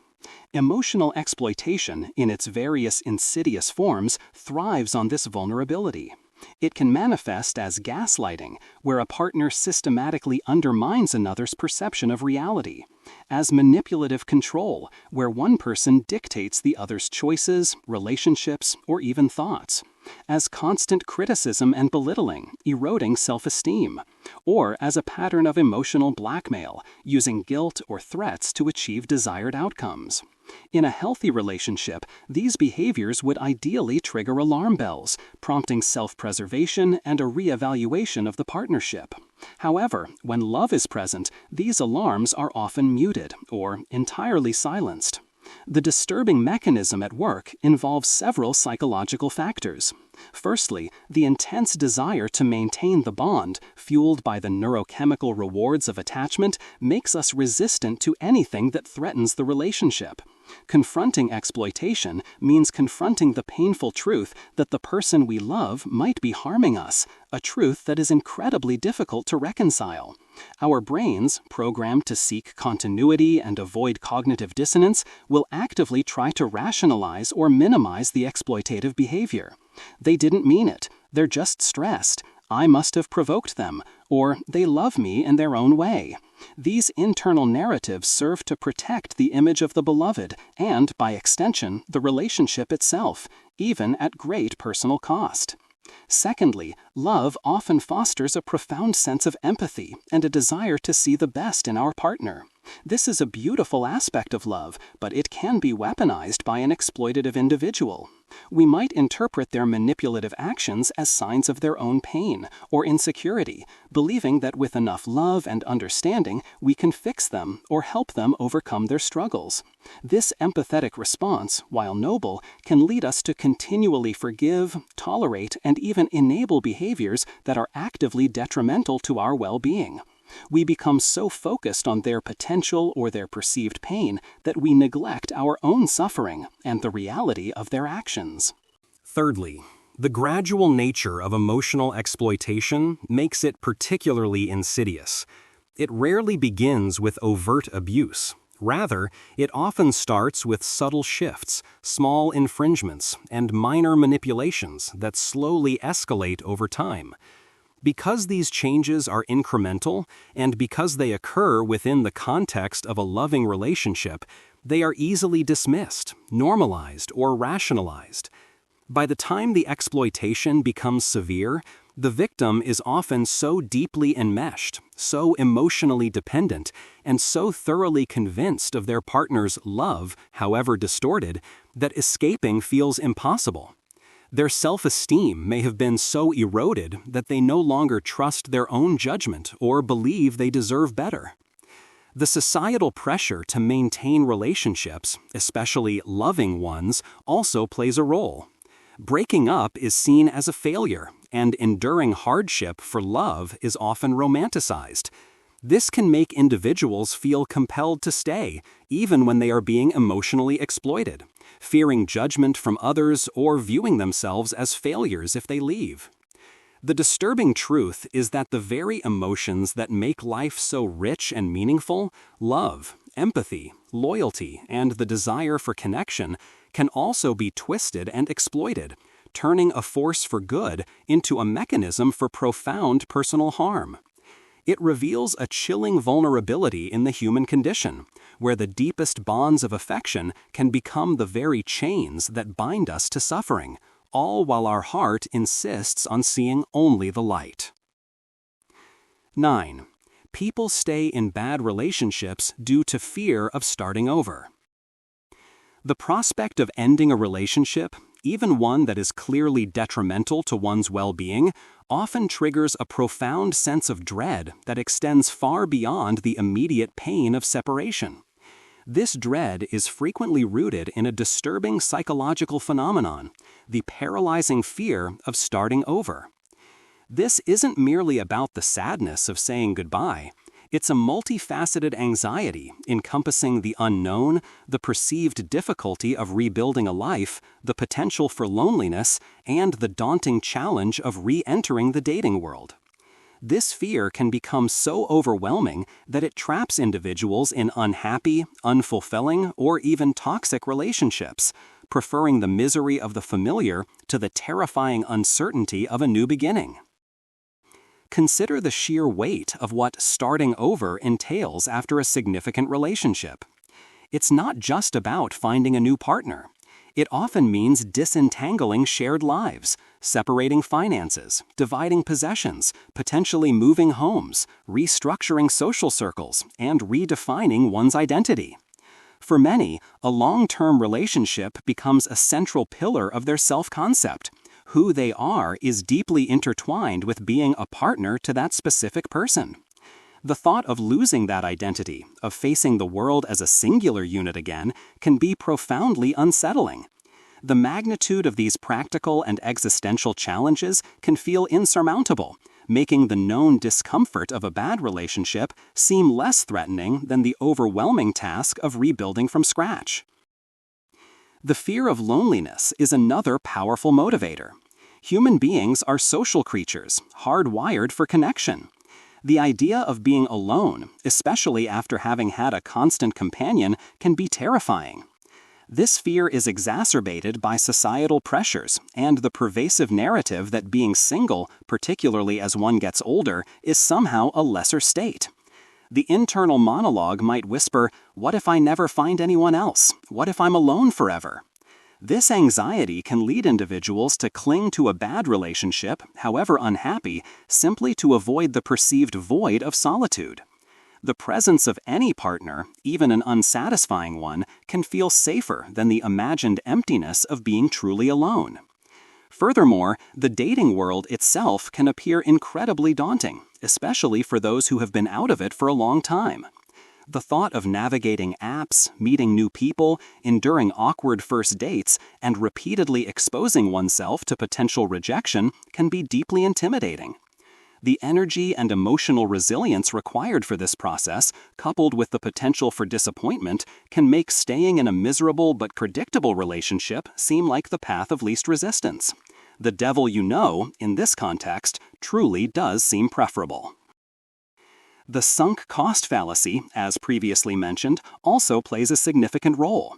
Emotional exploitation, in its various insidious forms, thrives on this vulnerability. It can manifest as gaslighting, where a partner systematically undermines another's perception of reality; as manipulative control, where one person dictates the other's choices, relationships, or even thoughts; as constant criticism and belittling, eroding self-esteem; or as a pattern of emotional blackmail, using guilt or threats to achieve desired outcomes. In a healthy relationship, these behaviors would ideally trigger alarm bells, prompting self-preservation and a re-evaluation of the partnership. However, when love is present, these alarms are often muted or entirely silenced. The disturbing mechanism at work involves several psychological factors. Firstly, the intense desire to maintain the bond, fueled by the neurochemical rewards of attachment, makes us resistant to anything that threatens the relationship. Confronting exploitation means confronting the painful truth that the person we love might be harming us, a truth that is incredibly difficult to reconcile. Our brains, programmed to seek continuity and avoid cognitive dissonance, will actively try to rationalize or minimize the exploitative behavior. They didn't mean it. They're just stressed. I must have provoked them, or they love me in their own way. These internal narratives serve to protect the image of the beloved and, by extension, the relationship itself, even at great personal cost. Secondly, love often fosters a profound sense of empathy and a desire to see the best in our partner. This is a beautiful aspect of love, but it can be weaponized by an exploitative individual. We might interpret their manipulative actions as signs of their own pain or insecurity, believing that with enough love and understanding, we can fix them or help them overcome their struggles. This empathetic response, while noble, can lead us to continually forgive, tolerate, and even enable behaviors that are actively detrimental to our well-being. We become so focused on their potential or their perceived pain that we neglect our own suffering and the reality of their actions. Thirdly, the gradual nature of emotional exploitation makes it particularly insidious. It rarely begins with overt abuse. Rather, it often starts with subtle shifts, small infringements, and minor manipulations that slowly escalate over time. Because these changes are incremental, and because they occur within the context of a loving relationship, they are easily dismissed, normalized, or rationalized. By the time the exploitation becomes severe, the victim is often so deeply enmeshed, so emotionally dependent, and so thoroughly convinced of their partner's love, however distorted, that escaping feels impossible. Their self-esteem may have been so eroded that they no longer trust their own judgment or believe they deserve better. The societal pressure to maintain relationships, especially loving ones, also plays a role. Breaking up is seen as a failure, and enduring hardship for love is often romanticized. This can make individuals feel compelled to stay, even when they are being emotionally exploited, fearing judgment from others or viewing themselves as failures if they leave. The disturbing truth is that the very emotions that make life so rich and meaningful, love, empathy, loyalty, and the desire for connection, can also be twisted and exploited, turning a force for good into a mechanism for profound personal harm. It reveals a chilling vulnerability in the human condition, where the deepest bonds of affection can become the very chains that bind us to suffering, all while our heart insists on seeing only the light. 9. People stay in bad relationships due to fear of starting over. The prospect of ending a relationship, even one that is clearly detrimental to one's well-being, often triggers a profound sense of dread that extends far beyond the immediate pain of separation. This dread is frequently rooted in a disturbing psychological phenomenon, the paralyzing fear of starting over. This isn't merely about the sadness of saying goodbye. It's a multifaceted anxiety encompassing the unknown, the perceived difficulty of rebuilding a life, the potential for loneliness, and the daunting challenge of re-entering the dating world. This fear can become so overwhelming that it traps individuals in unhappy, unfulfilling, or even toxic relationships, preferring the misery of the familiar to the terrifying uncertainty of a new beginning. Consider the sheer weight of what starting over entails after a significant relationship. It's not just about finding a new partner. It often means disentangling shared lives, separating finances, dividing possessions, potentially moving homes, restructuring social circles, and redefining one's identity. For many, a long-term relationship becomes a central pillar of their self-concept. Who they are is deeply intertwined with being a partner to that specific person. The thought of losing that identity, of facing the world as a singular unit again, can be profoundly unsettling. The magnitude of these practical and existential challenges can feel insurmountable, making the known discomfort of a bad relationship seem less threatening than the overwhelming task of rebuilding from scratch. The fear of loneliness is another powerful motivator. Human beings are social creatures, hardwired for connection. The idea of being alone, especially after having had a constant companion, can be terrifying. This fear is exacerbated by societal pressures and the pervasive narrative that being single, particularly as one gets older, is somehow a lesser state. The internal monologue might whisper, "What if I never find anyone else? What if I'm alone forever?" This anxiety can lead individuals to cling to a bad relationship, however unhappy, simply to avoid the perceived void of solitude. The presence of any partner, even an unsatisfying one, can feel safer than the imagined emptiness of being truly alone. Furthermore, the dating world itself can appear incredibly daunting, especially for those who have been out of it for a long time. The thought of navigating apps, meeting new people, enduring awkward first dates, and repeatedly exposing oneself to potential rejection can be deeply intimidating. The energy and emotional resilience required for this process, coupled with the potential for disappointment, can make staying in a miserable but predictable relationship seem like the path of least resistance. The devil you know, in this context, truly does seem preferable. The sunk cost fallacy, as previously mentioned, also plays a significant role.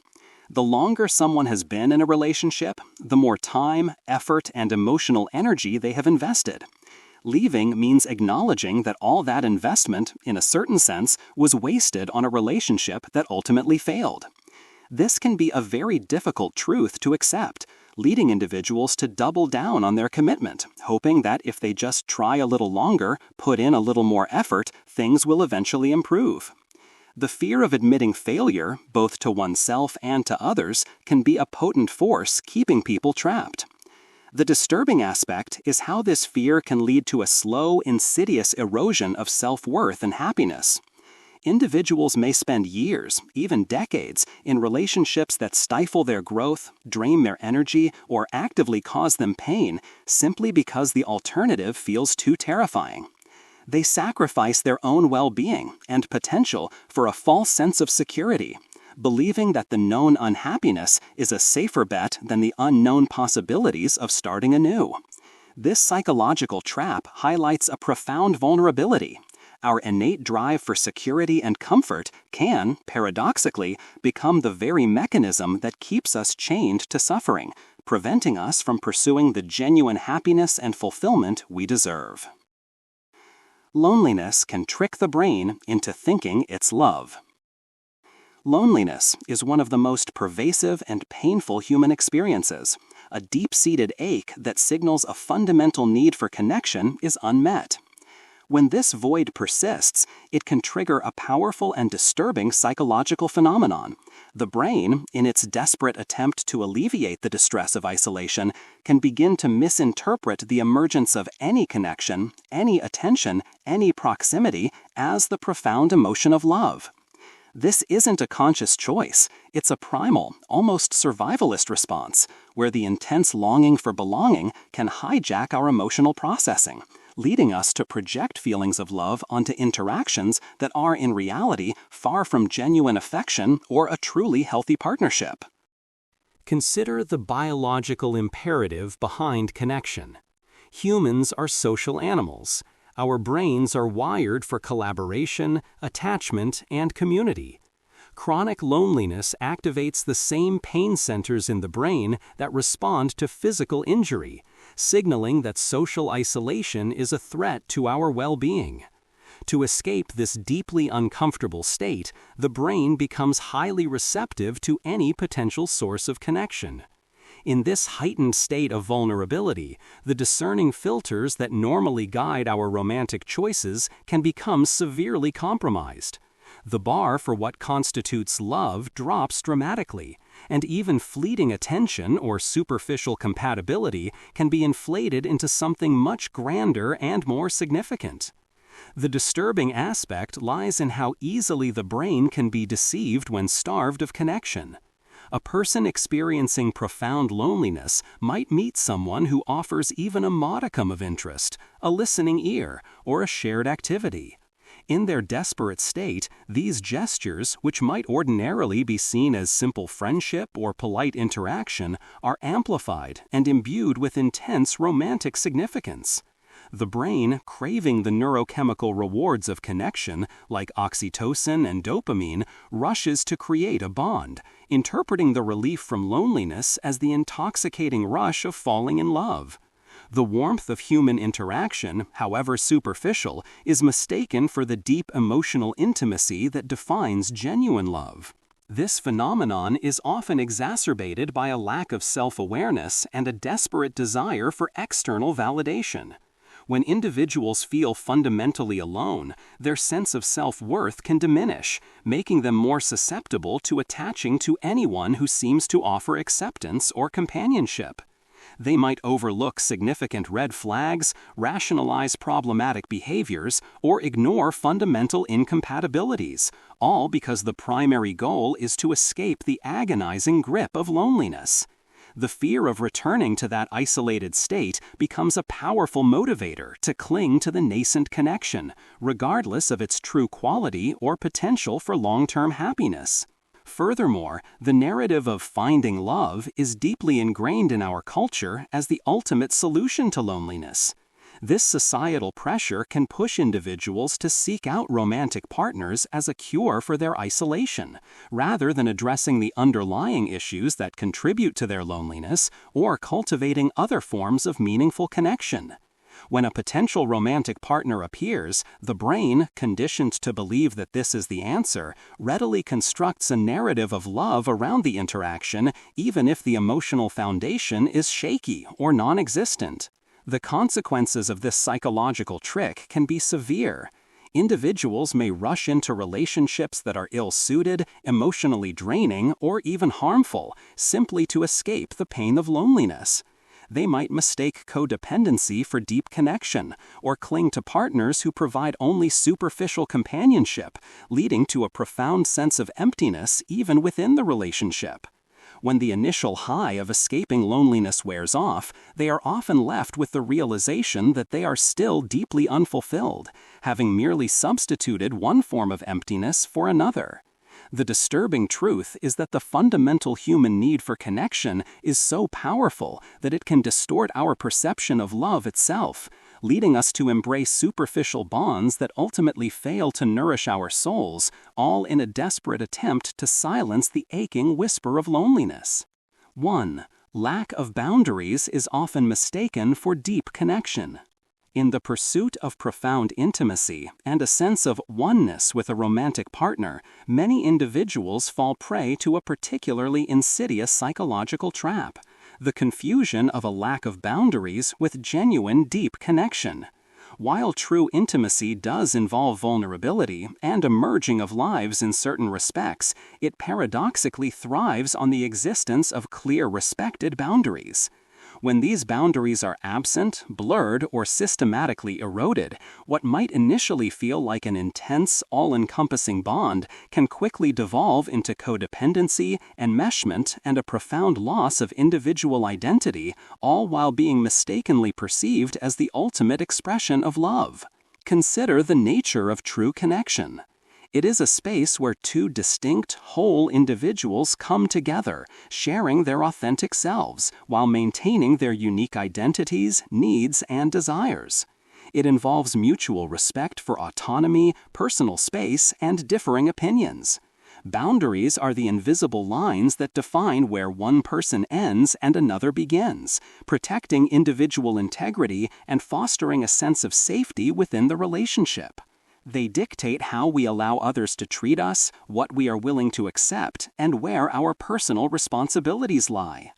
The longer someone has been in a relationship, the more time, effort, and emotional energy they have invested. Leaving means acknowledging that all that investment, in a certain sense, was wasted on a relationship that ultimately failed. This can be a very difficult truth to accept, leading individuals to double down on their commitment, hoping that if they just try a little longer, put in a little more effort, things will eventually improve. The fear of admitting failure, both to oneself and to others, can be a potent force keeping people trapped. The disturbing aspect is how this fear can lead to a slow, insidious erosion of self-worth and happiness. Individuals may spend years, even decades, in relationships that stifle their growth, drain their energy, or actively cause them pain simply because the alternative feels too terrifying. They sacrifice their own well-being and potential for a false sense of security, believing that the known unhappiness is a safer bet than the unknown possibilities of starting anew. This psychological trap highlights a profound vulnerability. Our innate drive for security and comfort can, paradoxically, become the very mechanism that keeps us chained to suffering, preventing us from pursuing the genuine happiness and fulfillment we deserve. Loneliness can trick the brain into thinking it's love. Loneliness is one of the most pervasive and painful human experiences. A deep-seated ache that signals a fundamental need for connection is unmet. When this void persists, it can trigger a powerful and disturbing psychological phenomenon. The brain, in its desperate attempt to alleviate the distress of isolation, can begin to misinterpret the emergence of any connection, any attention, any proximity as the profound emotion of love. This isn't a conscious choice. It's a primal, almost survivalist response, where the intense longing for belonging can hijack our emotional processing, leading us to project feelings of love onto interactions that are in reality far from genuine affection or a truly healthy partnership. Consider the biological imperative behind connection. Humans are social animals. Our brains are wired for collaboration, attachment, and community. Chronic loneliness activates the same pain centers in the brain that respond to physical injury, signaling that social isolation is a threat to our well-being. To escape this deeply uncomfortable state, the brain becomes highly receptive to any potential source of connection. In this heightened state of vulnerability, the discerning filters that normally guide our romantic choices can become severely compromised. The bar for what constitutes love drops dramatically, and even fleeting attention or superficial compatibility can be inflated into something much grander and more significant. The disturbing aspect lies in how easily the brain can be deceived when starved of connection. A person experiencing profound loneliness might meet someone who offers even a modicum of interest, a listening ear, or a shared activity. In their desperate state, these gestures, which might ordinarily be seen as simple friendship or polite interaction, are amplified and imbued with intense romantic significance. The brain, craving the neurochemical rewards of connection, like oxytocin and dopamine, rushes to create a bond, interpreting the relief from loneliness as the intoxicating rush of falling in love. The warmth of human interaction, however superficial, is mistaken for the deep emotional intimacy that defines genuine love. This phenomenon is often exacerbated by a lack of self-awareness and a desperate desire for external validation. When individuals feel fundamentally alone, their sense of self-worth can diminish, making them more susceptible to attaching to anyone who seems to offer acceptance or companionship. They might overlook significant red flags, rationalize problematic behaviors, or ignore fundamental incompatibilities, all because the primary goal is to escape the agonizing grip of loneliness. The fear of returning to that isolated state becomes a powerful motivator to cling to the nascent connection, regardless of its true quality or potential for long-term happiness. Furthermore, the narrative of finding love is deeply ingrained in our culture as the ultimate solution to loneliness. This societal pressure can push individuals to seek out romantic partners as a cure for their isolation, rather than addressing the underlying issues that contribute to their loneliness or cultivating other forms of meaningful connection. When a potential romantic partner appears, the brain, conditioned to believe that this is the answer, readily constructs a narrative of love around the interaction, even if the emotional foundation is shaky or non-existent. The consequences of this psychological trick can be severe. Individuals may rush into relationships that are ill-suited, emotionally draining, or even harmful, simply to escape the pain of loneliness. They might mistake codependency for deep connection, or cling to partners who provide only superficial companionship, leading to a profound sense of emptiness even within the relationship. When the initial high of escaping loneliness wears off, they are often left with the realization that they are still deeply unfulfilled, having merely substituted one form of emptiness for another. The disturbing truth is that the fundamental human need for connection is so powerful that it can distort our perception of love itself, leading us to embrace superficial bonds that ultimately fail to nourish our souls, all in a desperate attempt to silence the aching whisper of loneliness. 1. Lack of boundaries is often mistaken for deep connection. In the pursuit of profound intimacy and a sense of oneness with a romantic partner, many individuals fall prey to a particularly insidious psychological trap: the confusion of a lack of boundaries with genuine deep connection. While true intimacy does involve vulnerability and a merging of lives in certain respects, it paradoxically thrives on the existence of clear, respected boundaries. When these boundaries are absent, blurred, or systematically eroded, what might initially feel like an intense, all-encompassing bond can quickly devolve into codependency, enmeshment, and a profound loss of individual identity, all while being mistakenly perceived as the ultimate expression of love. Consider the nature of true connection. It is a space where two distinct, whole individuals come together, sharing their authentic selves, while maintaining their unique identities, needs, and desires. It involves mutual respect for autonomy, personal space, and differing opinions. Boundaries are the invisible lines that define where one person ends and another begins, protecting individual integrity and fostering a sense of safety within the relationship. They dictate how we allow others to treat us, what we are willing to accept, and where our personal responsibilities lie.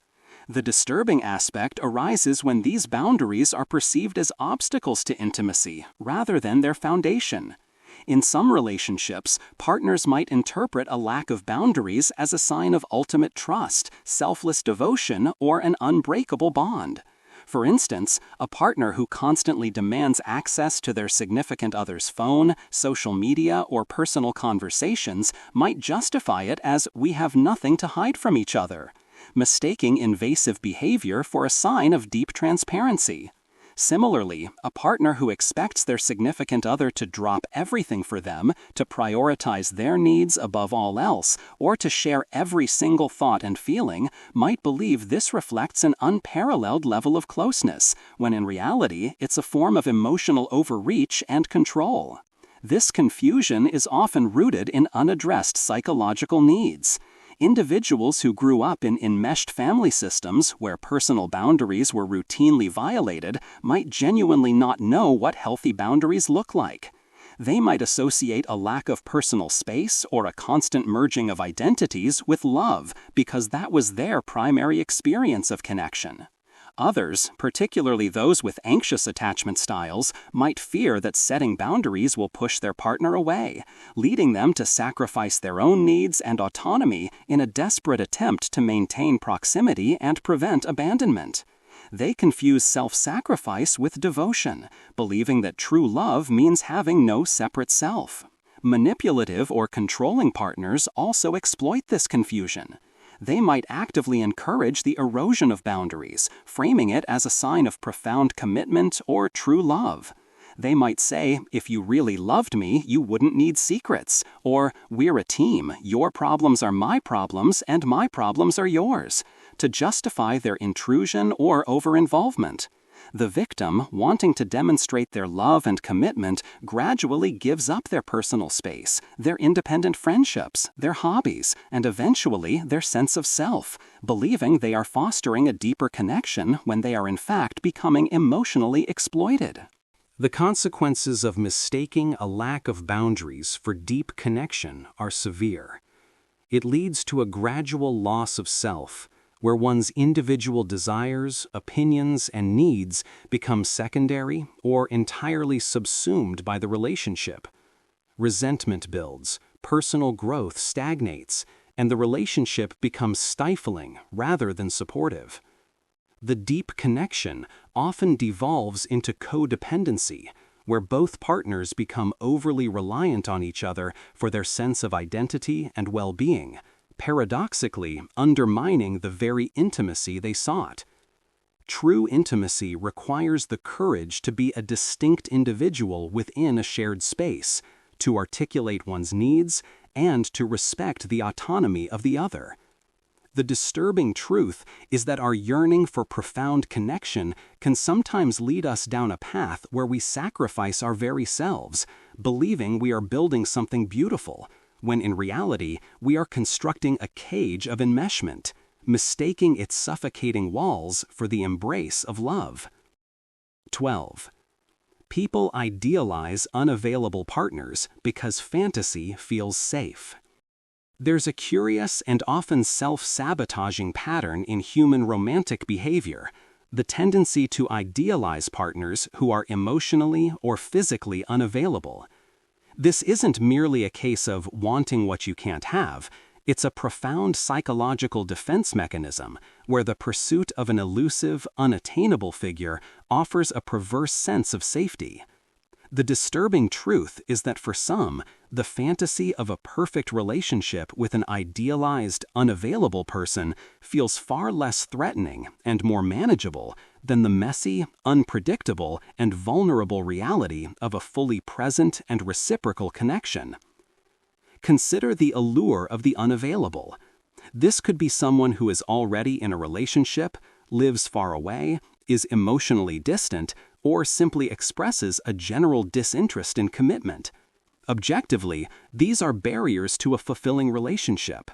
The disturbing aspect arises when these boundaries are perceived as obstacles to intimacy rather than their foundation. In some relationships, partners might interpret a lack of boundaries as a sign of ultimate trust, selfless devotion, or an unbreakable bond. For instance, a partner who constantly demands access to their significant other's phone, social media, or personal conversations might justify it as "we have nothing to hide from each other," mistaking invasive behavior for a sign of deep transparency. Similarly, a partner who expects their significant other to drop everything for them, to prioritize their needs above all else, or to share every single thought and feeling, might believe this reflects an unparalleled level of closeness, when in reality it's a form of emotional overreach and control. This confusion is often rooted in unaddressed psychological needs. Individuals who grew up in enmeshed family systems where personal boundaries were routinely violated might genuinely not know what healthy boundaries look like. They might associate a lack of personal space or a constant merging of identities with love because that was their primary experience of connection. Others, particularly those with anxious attachment styles, might fear that setting boundaries will push their partner away, leading them to sacrifice their own needs and autonomy in a desperate attempt to maintain proximity and prevent abandonment. They confuse self-sacrifice with devotion, believing that true love means having no separate self. Manipulative or controlling partners also exploit this confusion. They might actively encourage the erosion of boundaries, framing it as a sign of profound commitment or true love. They might say, "If you really loved me, you wouldn't need secrets," or "We're a team, your problems are my problems and my problems are yours," to justify their intrusion or over-involvement. The victim, wanting to demonstrate their love and commitment, gradually gives up their personal space, their independent friendships, their hobbies, and eventually their sense of self, believing they are fostering a deeper connection when they are in fact becoming emotionally exploited. The consequences of mistaking a lack of boundaries for deep connection are severe. It leads to a gradual loss of self, where one's individual desires, opinions, and needs become secondary or entirely subsumed by the relationship. Resentment builds, personal growth stagnates, and the relationship becomes stifling rather than supportive. The deep connection often devolves into codependency, where both partners become overly reliant on each other for their sense of identity and well-being, paradoxically undermining the very intimacy they sought. True intimacy requires the courage to be a distinct individual within a shared space, to articulate one's needs, and to respect the autonomy of the other. The disturbing truth is that our yearning for profound connection can sometimes lead us down a path where we sacrifice our very selves, believing we are building something beautiful, when in reality we are constructing a cage of enmeshment, mistaking its suffocating walls for the embrace of love. 12. People idealize unavailable partners because fantasy feels safe. There's a curious and often self-sabotaging pattern in human romantic behavior, the tendency to idealize partners who are emotionally or physically unavailable. This isn't merely a case of wanting what you can't have. It's a profound psychological defense mechanism where the pursuit of an elusive, unattainable figure offers a perverse sense of safety. The disturbing truth is that for some, the fantasy of a perfect relationship with an idealized, unavailable person feels far less threatening and more manageable than the messy, unpredictable, and vulnerable reality of a fully present and reciprocal connection. Consider the allure of the unavailable. This could be someone who is already in a relationship, lives far away, is emotionally distant, or simply expresses a general disinterest in commitment. Objectively, these are barriers to a fulfilling relationship.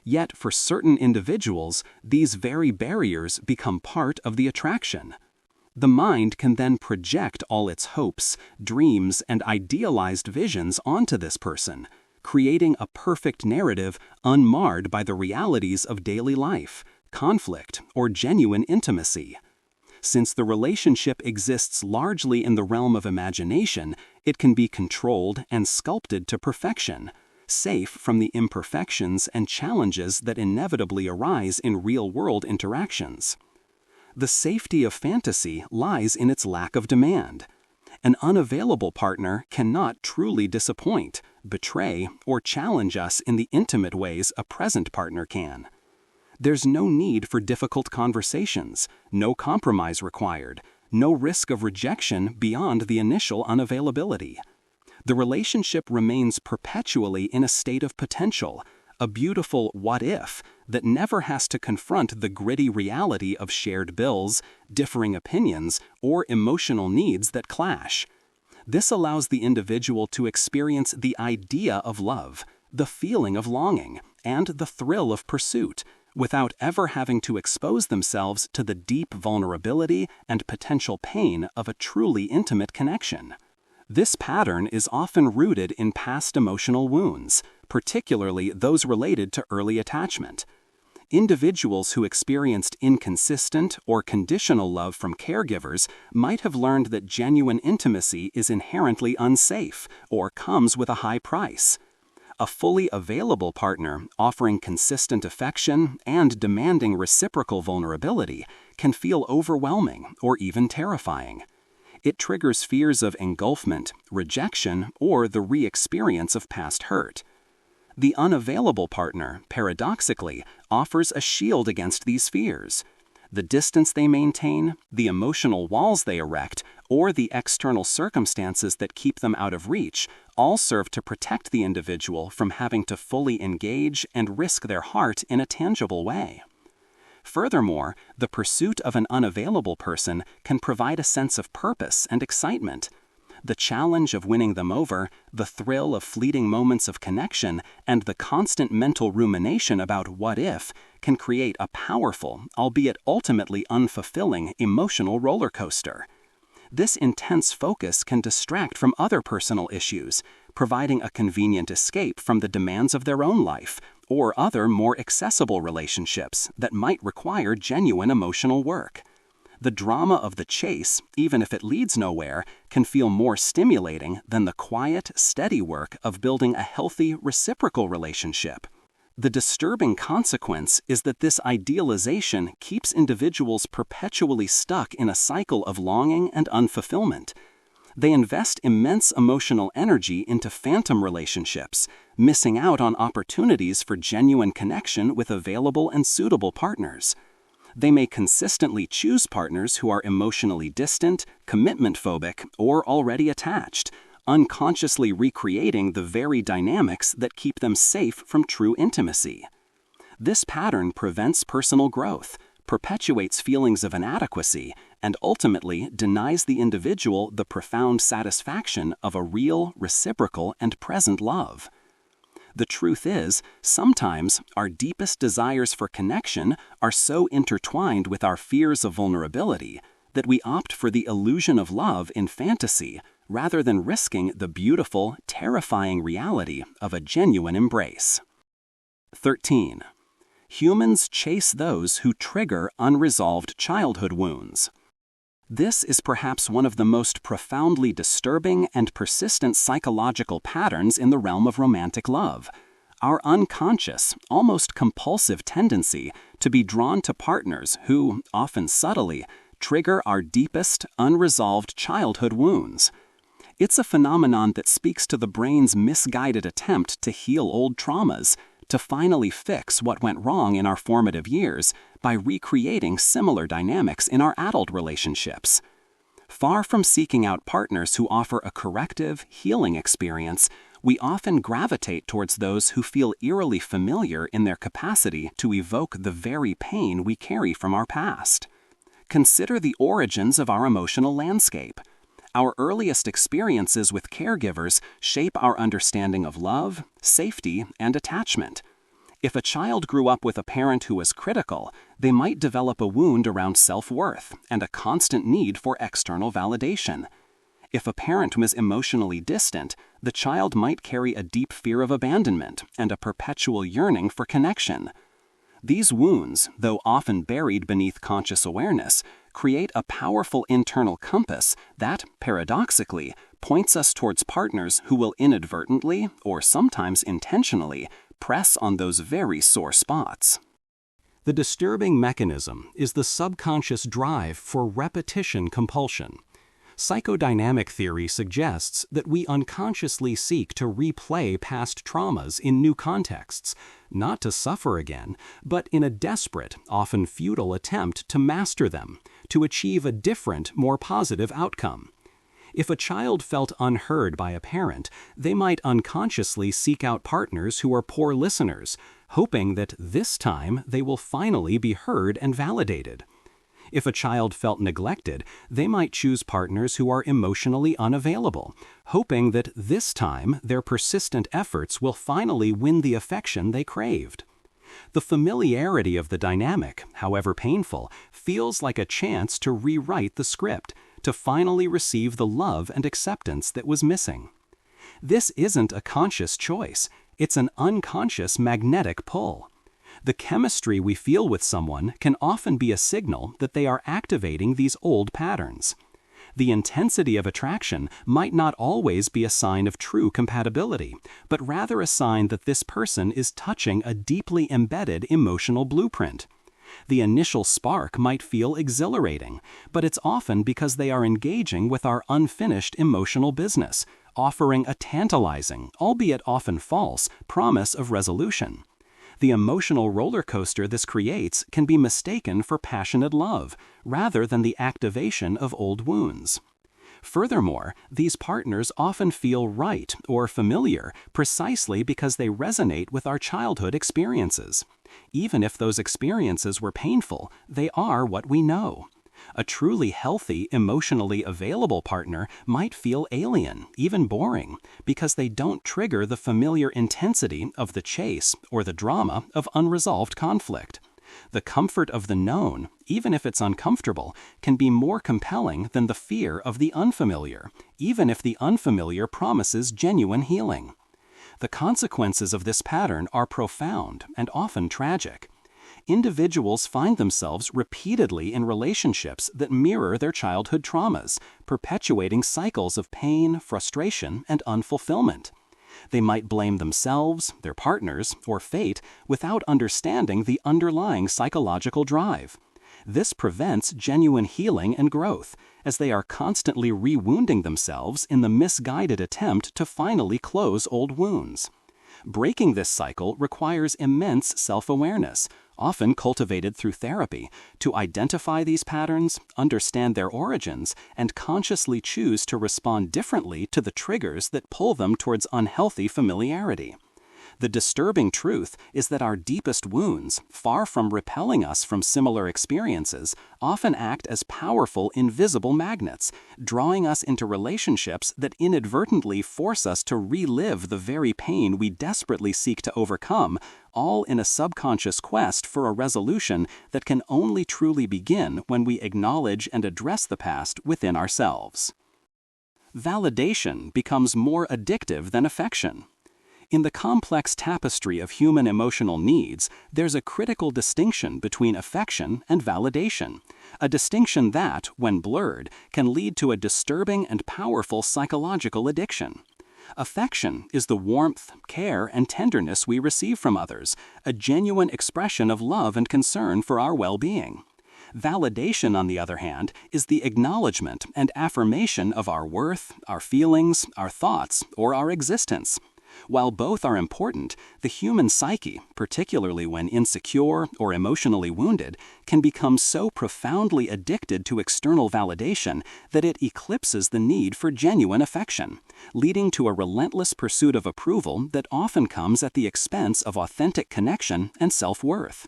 Yet for certain individuals, these very barriers become part of the attraction. The mind can then project all its hopes, dreams, and idealized visions onto this person, creating a perfect narrative unmarred by the realities of daily life, conflict, or genuine intimacy. Since the relationship exists largely in the realm of imagination, it can be controlled and sculpted to perfection, safe from the imperfections and challenges that inevitably arise in real-world interactions. The safety of fantasy lies in its lack of demand. An unavailable partner cannot truly disappoint, betray, or challenge us in the intimate ways a present partner can. There's no need for difficult conversations, no compromise required, no risk of rejection beyond the initial unavailability. The relationship remains perpetually in a state of potential, a beautiful what if that never has to confront the gritty reality of shared bills, differing opinions, or emotional needs that clash. This allows the individual to experience the idea of love, the feeling of longing, and the thrill of pursuit, without ever having to expose themselves to the deep vulnerability and potential pain of a truly intimate connection. This pattern is often rooted in past emotional wounds, particularly those related to early attachment. Individuals who experienced inconsistent or conditional love from caregivers might have learned that genuine intimacy is inherently unsafe or comes with a high price. A fully available partner offering consistent affection and demanding reciprocal vulnerability can feel overwhelming or even terrifying. It triggers fears of engulfment, rejection, or the re-experience of past hurt. The unavailable partner, paradoxically, offers a shield against these fears. The distance they maintain, the emotional walls they erect, or the external circumstances that keep them out of reach all serve to protect the individual from having to fully engage and risk their heart in a tangible way. Furthermore, the pursuit of an unavailable person can provide a sense of purpose and excitement. The challenge of winning them over, the thrill of fleeting moments of connection, and the constant mental rumination about what if can create a powerful, albeit ultimately unfulfilling, emotional roller coaster. This intense focus can distract from other personal issues, providing a convenient escape from the demands of their own life or other more accessible relationships that might require genuine emotional work. The drama of the chase, even if it leads nowhere, can feel more stimulating than the quiet, steady work of building a healthy, reciprocal relationship. The disturbing consequence is that this idealization keeps individuals perpetually stuck in a cycle of longing and unfulfillment. They invest immense emotional energy into phantom relationships, missing out on opportunities for genuine connection with available and suitable partners. They may consistently choose partners who are emotionally distant, commitment-phobic, or already attached, unconsciously recreating the very dynamics that keep them safe from true intimacy. This pattern prevents personal growth, perpetuates feelings of inadequacy, and ultimately denies the individual the profound satisfaction of a real, reciprocal, and present love. The truth is, sometimes our deepest desires for connection are so intertwined with our fears of vulnerability that we opt for the illusion of love in fantasy rather than risking the beautiful, terrifying reality of a genuine embrace. 13. Humans chase those who trigger unresolved childhood wounds. This is perhaps one of the most profoundly disturbing and persistent psychological patterns in the realm of romantic love. Our unconscious, almost compulsive tendency to be drawn to partners who, often subtly, trigger our deepest, unresolved childhood wounds. It's a phenomenon that speaks to the brain's misguided attempt to heal old traumas, to finally fix what went wrong in our formative years by recreating similar dynamics in our adult relationships. Far from seeking out partners who offer a corrective, healing experience, we often gravitate towards those who feel eerily familiar in their capacity to evoke the very pain we carry from our past. Consider the origins of our emotional landscape. Our earliest experiences with caregivers shape our understanding of love, safety, and attachment. If a child grew up with a parent who was critical, they might develop a wound around self-worth and a constant need for external validation. If a parent was emotionally distant, the child might carry a deep fear of abandonment and a perpetual yearning for connection. These wounds, though often buried beneath conscious awareness, create a powerful internal compass that, paradoxically, points us towards partners who will inadvertently, or sometimes intentionally, press on those very sore spots. The disturbing mechanism is the subconscious drive for repetition compulsion. Psychodynamic theory suggests that we unconsciously seek to replay past traumas in new contexts, not to suffer again, but in a desperate, often futile attempt to master them, to achieve a different, more positive outcome. If a child felt unheard by a parent, they might unconsciously seek out partners who are poor listeners, hoping that this time they will finally be heard and validated. If a child felt neglected, they might choose partners who are emotionally unavailable, hoping that this time their persistent efforts will finally win the affection they craved. The familiarity of the dynamic, however painful, feels like a chance to rewrite the script, to finally receive the love and acceptance that was missing. This isn't a conscious choice, it's an unconscious magnetic pull. The chemistry we feel with someone can often be a signal that they are activating these old patterns. The intensity of attraction might not always be a sign of true compatibility, but rather a sign that this person is touching a deeply embedded emotional blueprint. The initial spark might feel exhilarating, but it's often because they are engaging with our unfinished emotional business, offering a tantalizing, albeit often false, promise of resolution. The emotional roller coaster this creates can be mistaken for passionate love, rather than the activation of old wounds. Furthermore, these partners often feel right or familiar precisely because they resonate with our childhood experiences. Even if those experiences were painful, they are what we know. A truly healthy, emotionally available partner might feel alien, even boring, because they don't trigger the familiar intensity of the chase or the drama of unresolved conflict. The comfort of the known, even if it's uncomfortable, can be more compelling than the fear of the unfamiliar, even if the unfamiliar promises genuine healing. The consequences of this pattern are profound and often tragic. Individuals find themselves repeatedly in relationships that mirror their childhood traumas, perpetuating cycles of pain, frustration, and unfulfillment. They might blame themselves, their partners, or fate without understanding the underlying psychological drive. This prevents genuine healing and growth, as they are constantly rewounding themselves in the misguided attempt to finally close old wounds. Breaking this cycle requires immense self-awareness, often cultivated through therapy, to identify these patterns, understand their origins, and consciously choose to respond differently to the triggers that pull them towards unhealthy familiarity. The disturbing truth is that our deepest wounds, far from repelling us from similar experiences, often act as powerful invisible magnets, drawing us into relationships that inadvertently force us to relive the very pain we desperately seek to overcome, all in a subconscious quest for a resolution that can only truly begin when we acknowledge and address the past within ourselves. Validation becomes more addictive than affection. In the complex tapestry of human emotional needs, there's a critical distinction between affection and validation, a distinction that, when blurred, can lead to a disturbing and powerful psychological addiction. Affection is the warmth, care, and tenderness we receive from others, a genuine expression of love and concern for our well-being. Validation, on the other hand, is the acknowledgement and affirmation of our worth, our feelings, our thoughts, or our existence. While both are important, the human psyche, particularly when insecure or emotionally wounded, can become so profoundly addicted to external validation that it eclipses the need for genuine affection, leading to a relentless pursuit of approval that often comes at the expense of authentic connection and self-worth.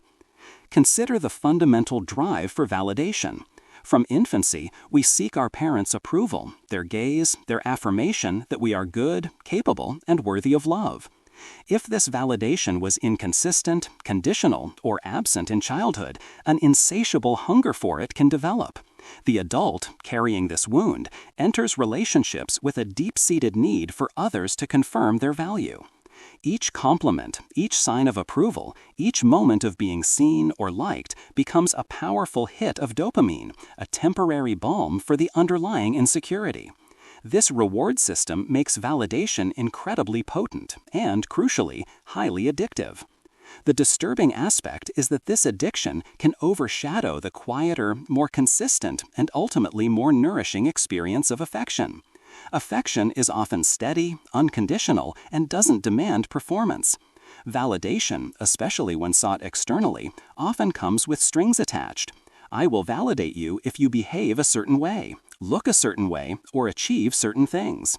Consider the fundamental drive for validation. From infancy, we seek our parents' approval, their gaze, their affirmation that we are good, capable, and worthy of love. If this validation was inconsistent, conditional, or absent in childhood, an insatiable hunger for it can develop. The adult, carrying this wound, enters relationships with a deep-seated need for others to confirm their value. Each compliment, each sign of approval, each moment of being seen or liked becomes a powerful hit of dopamine, a temporary balm for the underlying insecurity. This reward system makes validation incredibly potent and, crucially, highly addictive. The disturbing aspect is that this addiction can overshadow the quieter, more consistent, and ultimately more nourishing experience of affection. Affection is often steady, unconditional, and doesn't demand performance. Validation, especially when sought externally, often comes with strings attached. I will validate you if you behave a certain way, look a certain way, or achieve certain things.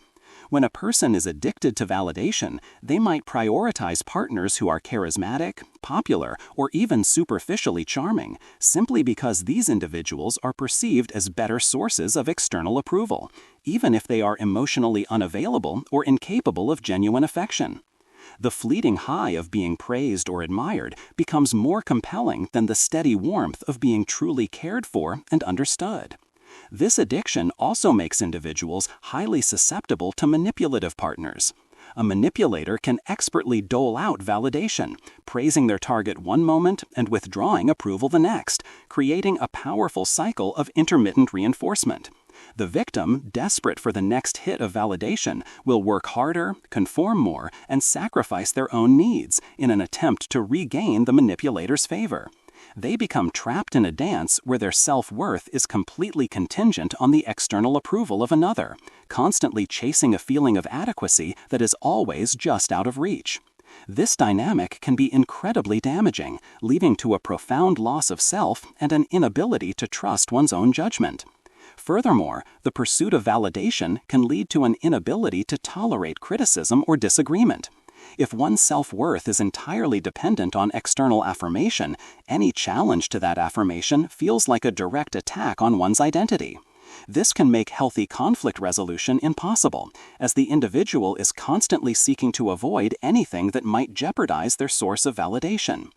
When a person is addicted to validation, they might prioritize partners who are charismatic, popular, or even superficially charming, simply because these individuals are perceived as better sources of external approval, even if they are emotionally unavailable or incapable of genuine affection. The fleeting high of being praised or admired becomes more compelling than the steady warmth of being truly cared for and understood. This addiction also makes individuals highly susceptible to manipulative partners. A manipulator can expertly dole out validation, praising their target one moment and withdrawing approval the next, creating a powerful cycle of intermittent reinforcement. The victim, desperate for the next hit of validation, will work harder, conform more, and sacrifice their own needs in an attempt to regain the manipulator's favor. They become trapped in a dance where their self-worth is completely contingent on the external approval of another, constantly chasing a feeling of adequacy that is always just out of reach. This dynamic can be incredibly damaging, leading to a profound loss of self and an inability to trust one's own judgment. Furthermore, the pursuit of validation can lead to an inability to tolerate criticism or disagreement. If one's self-worth is entirely dependent on external affirmation, any challenge to that affirmation feels like a direct attack on one's identity. This can make healthy conflict resolution impossible, as the individual is constantly seeking to avoid anything that might jeopardize their source of validation.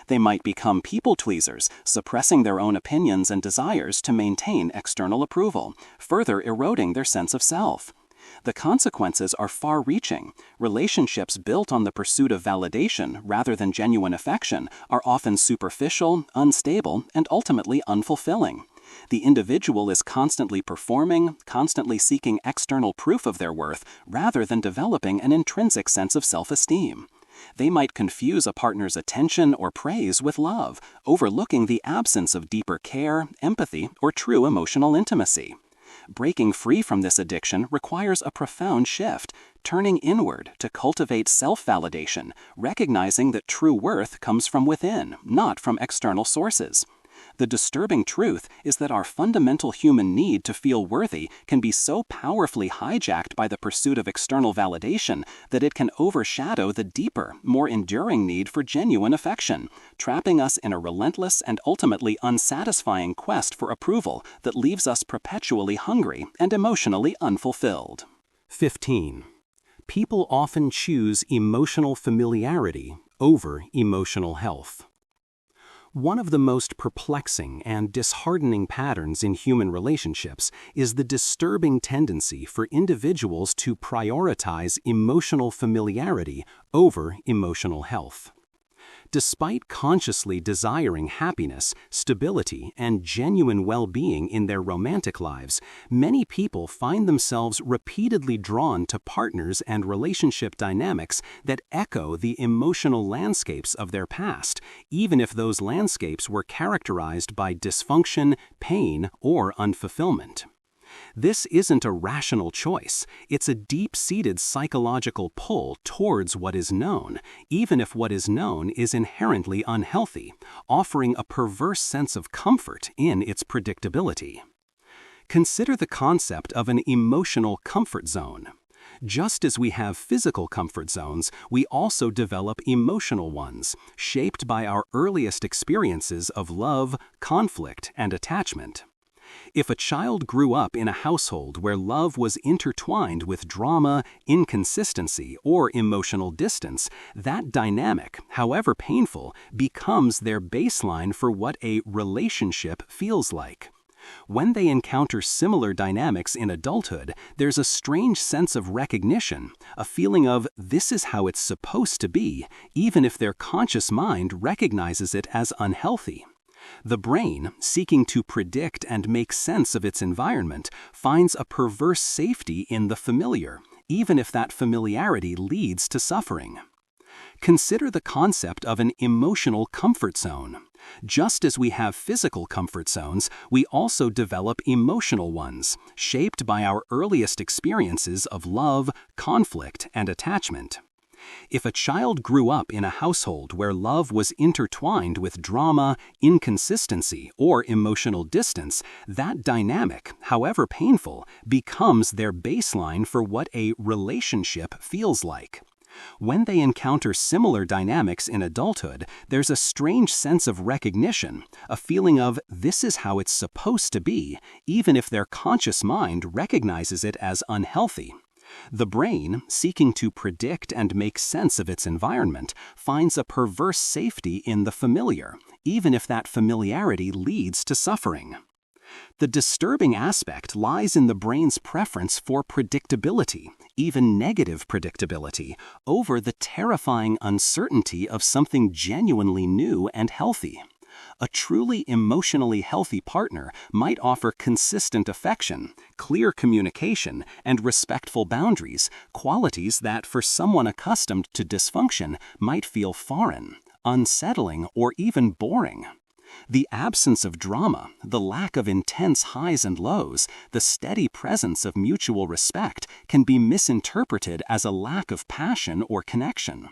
They might become people-pleasers, suppressing their own opinions and desires to maintain external approval, further eroding their sense of self. The consequences are far-reaching. Relationships built on the pursuit of validation rather than genuine affection are often superficial, unstable, and ultimately unfulfilling. The individual is constantly performing, constantly seeking external proof of their worth, rather than developing an intrinsic sense of self-esteem. They might confuse a partner's attention or praise with love, overlooking the absence of deeper care, empathy, or true emotional intimacy. Breaking free from this addiction requires a profound shift, turning inward to cultivate self-validation, recognizing that true worth comes from within, not from external sources. The disturbing truth is that our fundamental human need to feel worthy can be so powerfully hijacked by the pursuit of external validation that it can overshadow the deeper, more enduring need for genuine affection, trapping us in a relentless and ultimately unsatisfying quest for approval that leaves us perpetually hungry and emotionally unfulfilled. 15. People often choose emotional familiarity over emotional health. One of the most perplexing and disheartening patterns in human relationships is the disturbing tendency for individuals to prioritize emotional familiarity over emotional health. Despite consciously desiring happiness, stability, and genuine well-being in their romantic lives, many people find themselves repeatedly drawn to partners and relationship dynamics that echo the emotional landscapes of their past, even if those landscapes were characterized by dysfunction, pain, or unfulfillment. This isn't a rational choice. It's a deep-seated psychological pull towards what is known, even if what is known is inherently unhealthy, offering a perverse sense of comfort in its predictability. Consider the concept of an emotional comfort zone. Just as we have physical comfort zones, we also develop emotional ones, shaped by our earliest experiences of love, conflict, and attachment. If a child grew up in a household where love was intertwined with drama, inconsistency, or emotional distance, that dynamic, however painful, becomes their baseline for what a relationship feels like. When they encounter similar dynamics in adulthood, there's a strange sense of recognition, a feeling of this is how it's supposed to be, even if their conscious mind recognizes it as unhealthy. The brain, seeking to predict and make sense of its environment, finds a perverse safety in the familiar, even if that familiarity leads to suffering. Consider the concept of an emotional comfort zone. Just as we have physical comfort zones, we also develop emotional ones, shaped by our earliest experiences of love, conflict, and attachment. If a child grew up in a household where love was intertwined with drama, inconsistency, or emotional distance, that dynamic, however painful, becomes their baseline for what a relationship feels like. When they encounter similar dynamics in adulthood, there's a strange sense of recognition, a feeling of this is how it's supposed to be, even if their conscious mind recognizes it as unhealthy. The brain, seeking to predict and make sense of its environment, finds a perverse safety in the familiar, even if that familiarity leads to suffering. The disturbing aspect lies in the brain's preference for predictability, even negative predictability, over the terrifying uncertainty of something genuinely new and healthy. A truly emotionally healthy partner might offer consistent affection, clear communication, and respectful boundaries, qualities that for someone accustomed to dysfunction might feel foreign, unsettling, or even boring. The absence of drama, the lack of intense highs and lows, the steady presence of mutual respect can be misinterpreted as a lack of passion or connection.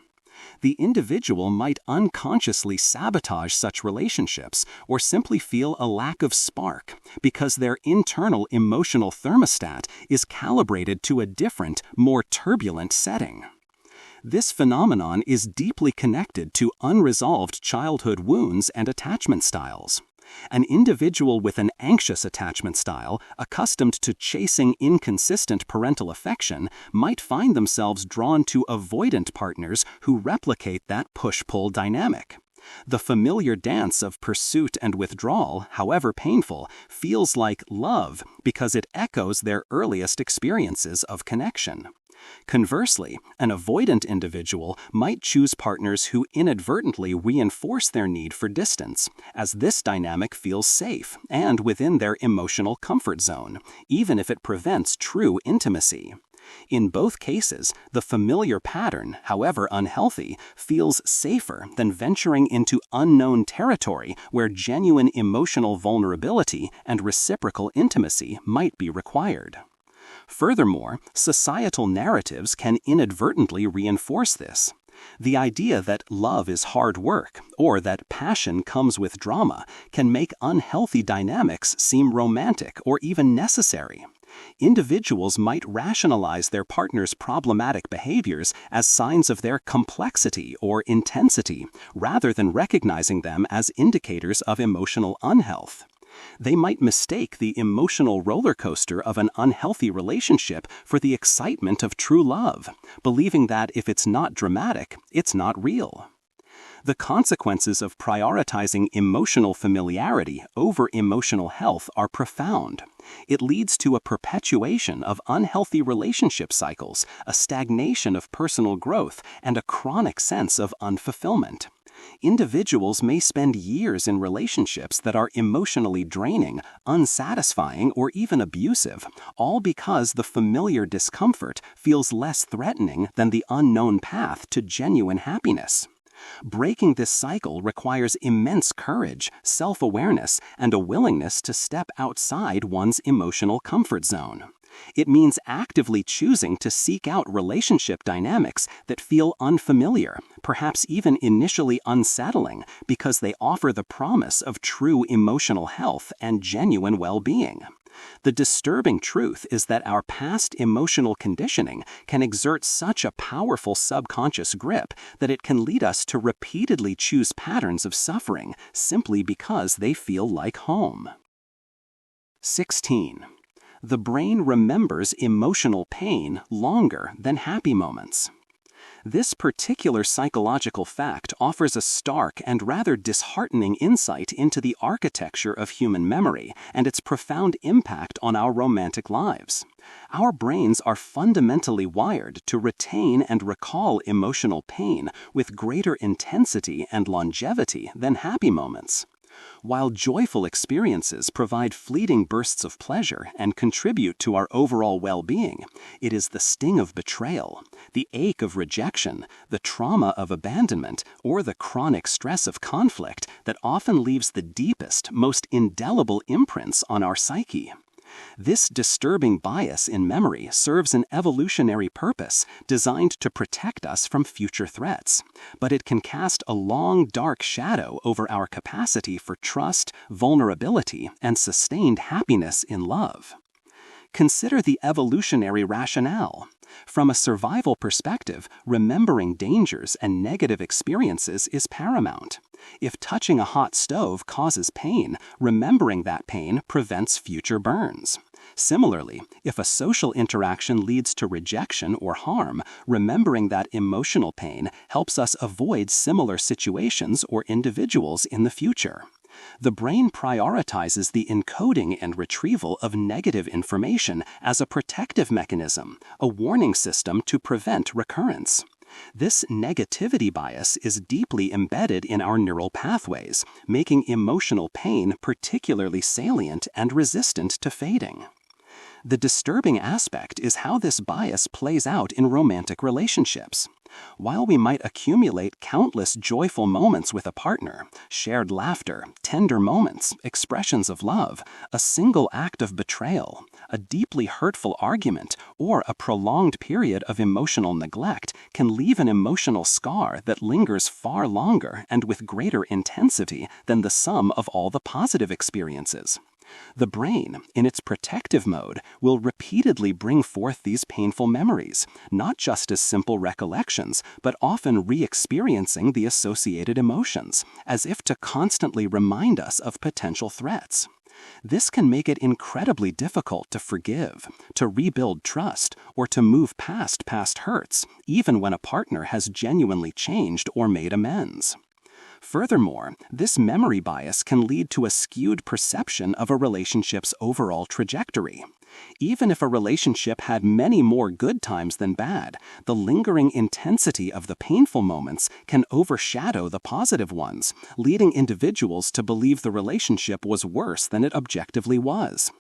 The individual might unconsciously sabotage such relationships or simply feel a lack of spark because their internal emotional thermostat is calibrated to a different, more turbulent setting. This phenomenon is deeply connected to unresolved childhood wounds and attachment styles. An individual with an anxious attachment style, accustomed to chasing inconsistent parental affection, might find themselves drawn to avoidant partners who replicate that push-pull dynamic. The familiar dance of pursuit and withdrawal, however painful, feels like love because it echoes their earliest experiences of connection. Conversely, an avoidant individual might choose partners who inadvertently reinforce their need for distance, as this dynamic feels safe and within their emotional comfort zone, even if it prevents true intimacy. In both cases, the familiar pattern, however unhealthy, feels safer than venturing into unknown territory where genuine emotional vulnerability and reciprocal intimacy might be required. Furthermore, societal narratives can inadvertently reinforce this. The idea that love is hard work, or that passion comes with drama, can make unhealthy dynamics seem romantic or even necessary. Individuals might rationalize their partner's problematic behaviors as signs of their complexity or intensity, rather than recognizing them as indicators of emotional unhealth. They might mistake the emotional roller coaster of an unhealthy relationship for the excitement of true love, believing that if it's not dramatic, it's not real. The consequences of prioritizing emotional familiarity over emotional health are profound. It leads to a perpetuation of unhealthy relationship cycles, a stagnation of personal growth, and a chronic sense of unfulfillment. Individuals may spend years in relationships that are emotionally draining, unsatisfying, or even abusive, all because the familiar discomfort feels less threatening than the unknown path to genuine happiness. Breaking this cycle requires immense courage, self-awareness, and a willingness to step outside one's emotional comfort zone. It means actively choosing to seek out relationship dynamics that feel unfamiliar, perhaps even initially unsettling, because they offer the promise of true emotional health and genuine well-being. The disturbing truth is that our past emotional conditioning can exert such a powerful subconscious grip that it can lead us to repeatedly choose patterns of suffering simply because they feel like home. 16. The brain remembers emotional pain longer than happy moments. This particular psychological fact offers a stark and rather disheartening insight into the architecture of human memory and its profound impact on our romantic lives. Our brains are fundamentally wired to retain and recall emotional pain with greater intensity and longevity than happy moments. While joyful experiences provide fleeting bursts of pleasure and contribute to our overall well-being, it is the sting of betrayal, the ache of rejection, the trauma of abandonment, or the chronic stress of conflict that often leaves the deepest, most indelible imprints on our psyche. This disturbing bias in memory serves an evolutionary purpose designed to protect us from future threats, but it can cast a long, dark shadow over our capacity for trust, vulnerability, and sustained happiness in love. Consider the evolutionary rationale. From a survival perspective, remembering dangers and negative experiences is paramount. If touching a hot stove causes pain, remembering that pain prevents future burns. Similarly, if a social interaction leads to rejection or harm, remembering that emotional pain helps us avoid similar situations or individuals in the future. The brain prioritizes the encoding and retrieval of negative information as a protective mechanism, a warning system to prevent recurrence. This negativity bias is deeply embedded in our neural pathways, making emotional pain particularly salient and resistant to fading. The disturbing aspect is how this bias plays out in romantic relationships. While we might accumulate countless joyful moments with a partner, shared laughter, tender moments, expressions of love, a single act of betrayal, a deeply hurtful argument, or a prolonged period of emotional neglect can leave an emotional scar that lingers far longer and with greater intensity than the sum of all the positive experiences. The brain, in its protective mode, will repeatedly bring forth these painful memories, not just as simple recollections, but often re-experiencing the associated emotions, as if to constantly remind us of potential threats. This can make it incredibly difficult to forgive, to rebuild trust, or to move past past hurts, even when a partner has genuinely changed or made amends. Furthermore, this memory bias can lead to a skewed perception of a relationship's overall trajectory. Even if a relationship had many more good times than bad, the lingering intensity of the painful moments can overshadow the positive ones, leading individuals to believe the relationship was worse than it objectively was.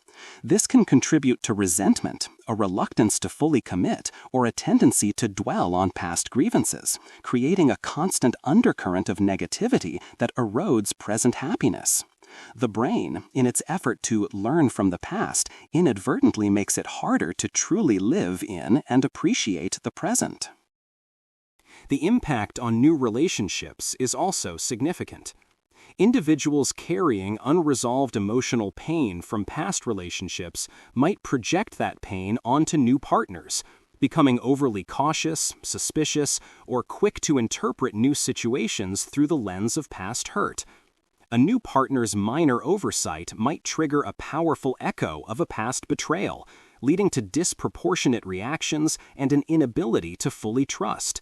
This can contribute to resentment, a reluctance to fully commit, or a tendency to dwell on past grievances, creating a constant undercurrent of negativity that erodes present happiness. The brain, in its effort to learn from the past, inadvertently makes it harder to truly live in and appreciate the present. The impact on new relationships is also significant. Individuals carrying unresolved emotional pain from past relationships might project that pain onto new partners, becoming overly cautious, suspicious, or quick to interpret new situations through the lens of past hurt. A new partner's minor oversight might trigger a powerful echo of a past betrayal, leading to disproportionate reactions and an inability to fully trust.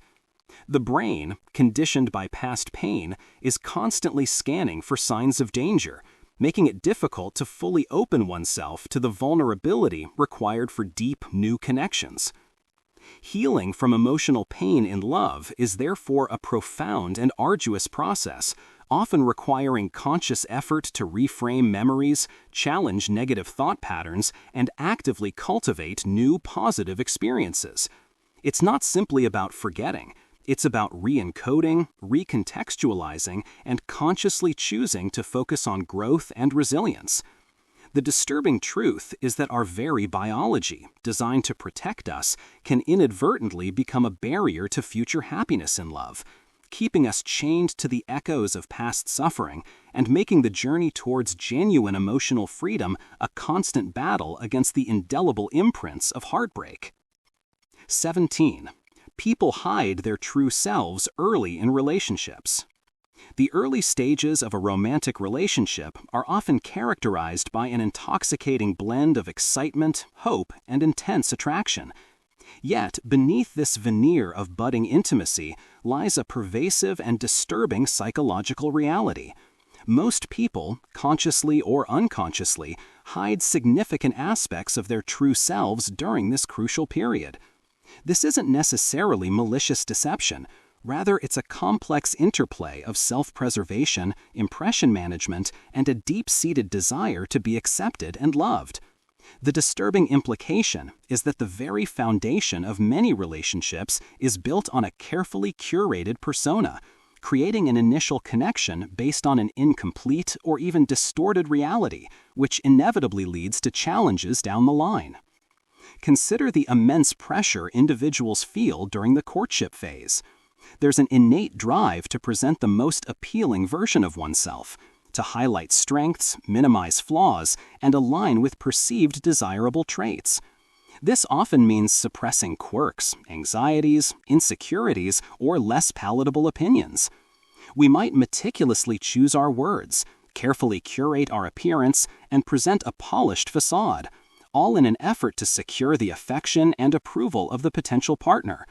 The brain, conditioned by past pain, is constantly scanning for signs of danger, making it difficult to fully open oneself to the vulnerability required for deep, new connections. Healing from emotional pain in love is therefore a profound and arduous process, often requiring conscious effort to reframe memories, challenge negative thought patterns, and actively cultivate new positive experiences. It's not simply about forgetting. It's about re-encoding, recontextualizing, and consciously choosing to focus on growth and resilience. The disturbing truth is that our very biology, designed to protect us, can inadvertently become a barrier to future happiness in love, keeping us chained to the echoes of past suffering and making the journey towards genuine emotional freedom a constant battle against the indelible imprints of heartbreak. 17. People hide their true selves early in relationships. The early stages of a romantic relationship are often characterized by an intoxicating blend of excitement, hope, and intense attraction. Yet, beneath this veneer of budding intimacy lies a pervasive and disturbing psychological reality. Most people, consciously or unconsciously, hide significant aspects of their true selves during this crucial period. This isn't necessarily malicious deception. Rather, it's a complex interplay of self-preservation, impression management, and a deep-seated desire to be accepted and loved. The disturbing implication is that the very foundation of many relationships is built on a carefully curated persona, creating an initial connection based on an incomplete or even distorted reality, which inevitably leads to challenges down the line. Consider the immense pressure individuals feel during the courtship phase. There's an innate drive to present the most appealing version of oneself, to highlight strengths, minimize flaws, and align with perceived desirable traits. This often means suppressing quirks, anxieties, insecurities, or less palatable opinions. We might meticulously choose our words, carefully curate our appearance, and present a polished facade, all in an effort to secure the affection and approval of the potential partner.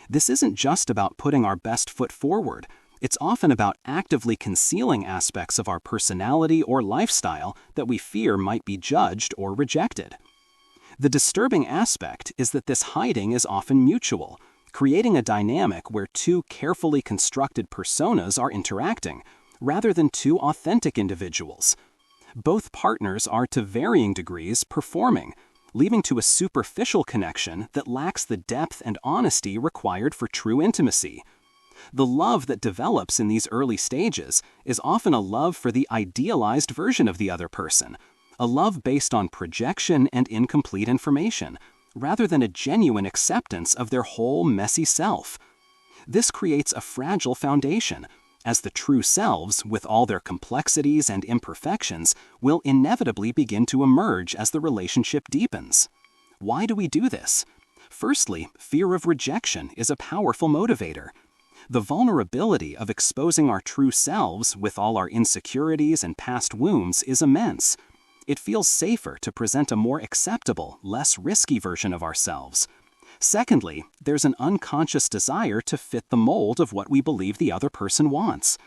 This isn't just about putting our best foot forward. It's often about actively concealing aspects of our personality or lifestyle that we fear might be judged or rejected. The disturbing aspect is that this hiding is often mutual, creating a dynamic where two carefully constructed personas are interacting, rather than two authentic individuals. Both partners are to varying degrees performing, leading to a superficial connection that lacks the depth and honesty required for true intimacy. The love that develops in these early stages is often a love for the idealized version of the other person, a love based on projection and incomplete information, rather than a genuine acceptance of their whole messy self. This creates a fragile foundation, as the true selves, with all their complexities and imperfections, will inevitably begin to emerge as the relationship deepens. Why do we do this? Firstly, fear of rejection is a powerful motivator. The vulnerability of exposing our true selves with all our insecurities and past wounds is immense. It feels safer to present a more acceptable, less risky version of ourselves. Secondly, there's an unconscious desire to fit the mold of what we believe the other person wants.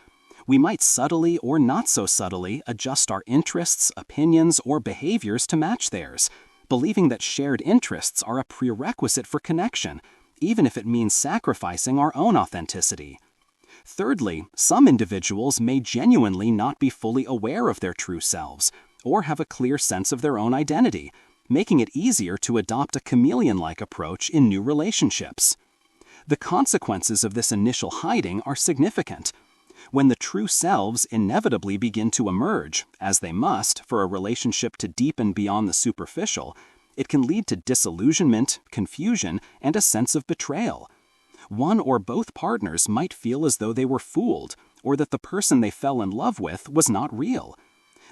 We might subtly or not so subtly adjust our interests, opinions, or behaviors to match theirs, believing that shared interests are a prerequisite for connection, even if it means sacrificing our own authenticity. Thirdly, some individuals may genuinely not be fully aware of their true selves, or have a clear sense of their own identity, making it easier to adopt a chameleon-like approach in new relationships. The consequences of this initial hiding are significant. When the true selves inevitably begin to emerge, as they must for a relationship to deepen beyond the superficial, it can lead to disillusionment, confusion, and a sense of betrayal. One or both partners might feel as though they were fooled, or that the person they fell in love with was not real.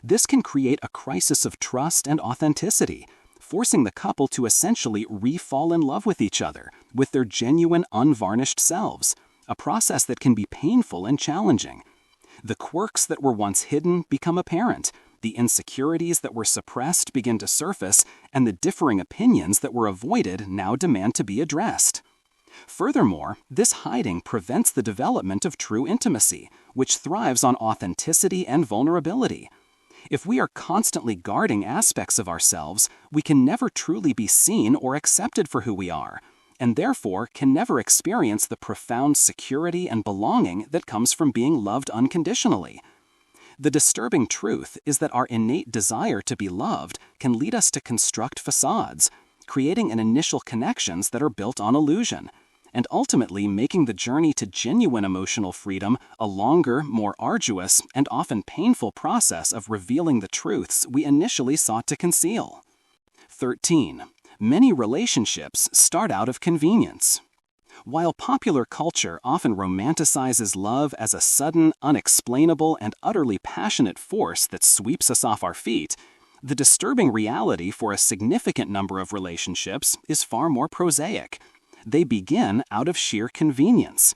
This can create a crisis of trust and authenticity, forcing the couple to essentially re-fall in love with each other, with their genuine, unvarnished selves, a process that can be painful and challenging. The quirks that were once hidden become apparent, the insecurities that were suppressed begin to surface, and the differing opinions that were avoided now demand to be addressed. Furthermore, this hiding prevents the development of true intimacy, which thrives on authenticity and vulnerability. If we are constantly guarding aspects of ourselves, we can never truly be seen or accepted for who we are, and therefore can never experience the profound security and belonging that comes from being loved unconditionally. The disturbing truth is that our innate desire to be loved can lead us to construct facades, creating an initial connections that are built on illusion, and ultimately making the journey to genuine emotional freedom a longer, more arduous, and often painful process of revealing the truths we initially sought to conceal. 13. Many relationships start out of convenience. While popular culture often romanticizes love as a sudden, unexplainable, and utterly passionate force that sweeps us off our feet, the disturbing reality for a significant number of relationships is far more prosaic. They begin out of sheer convenience.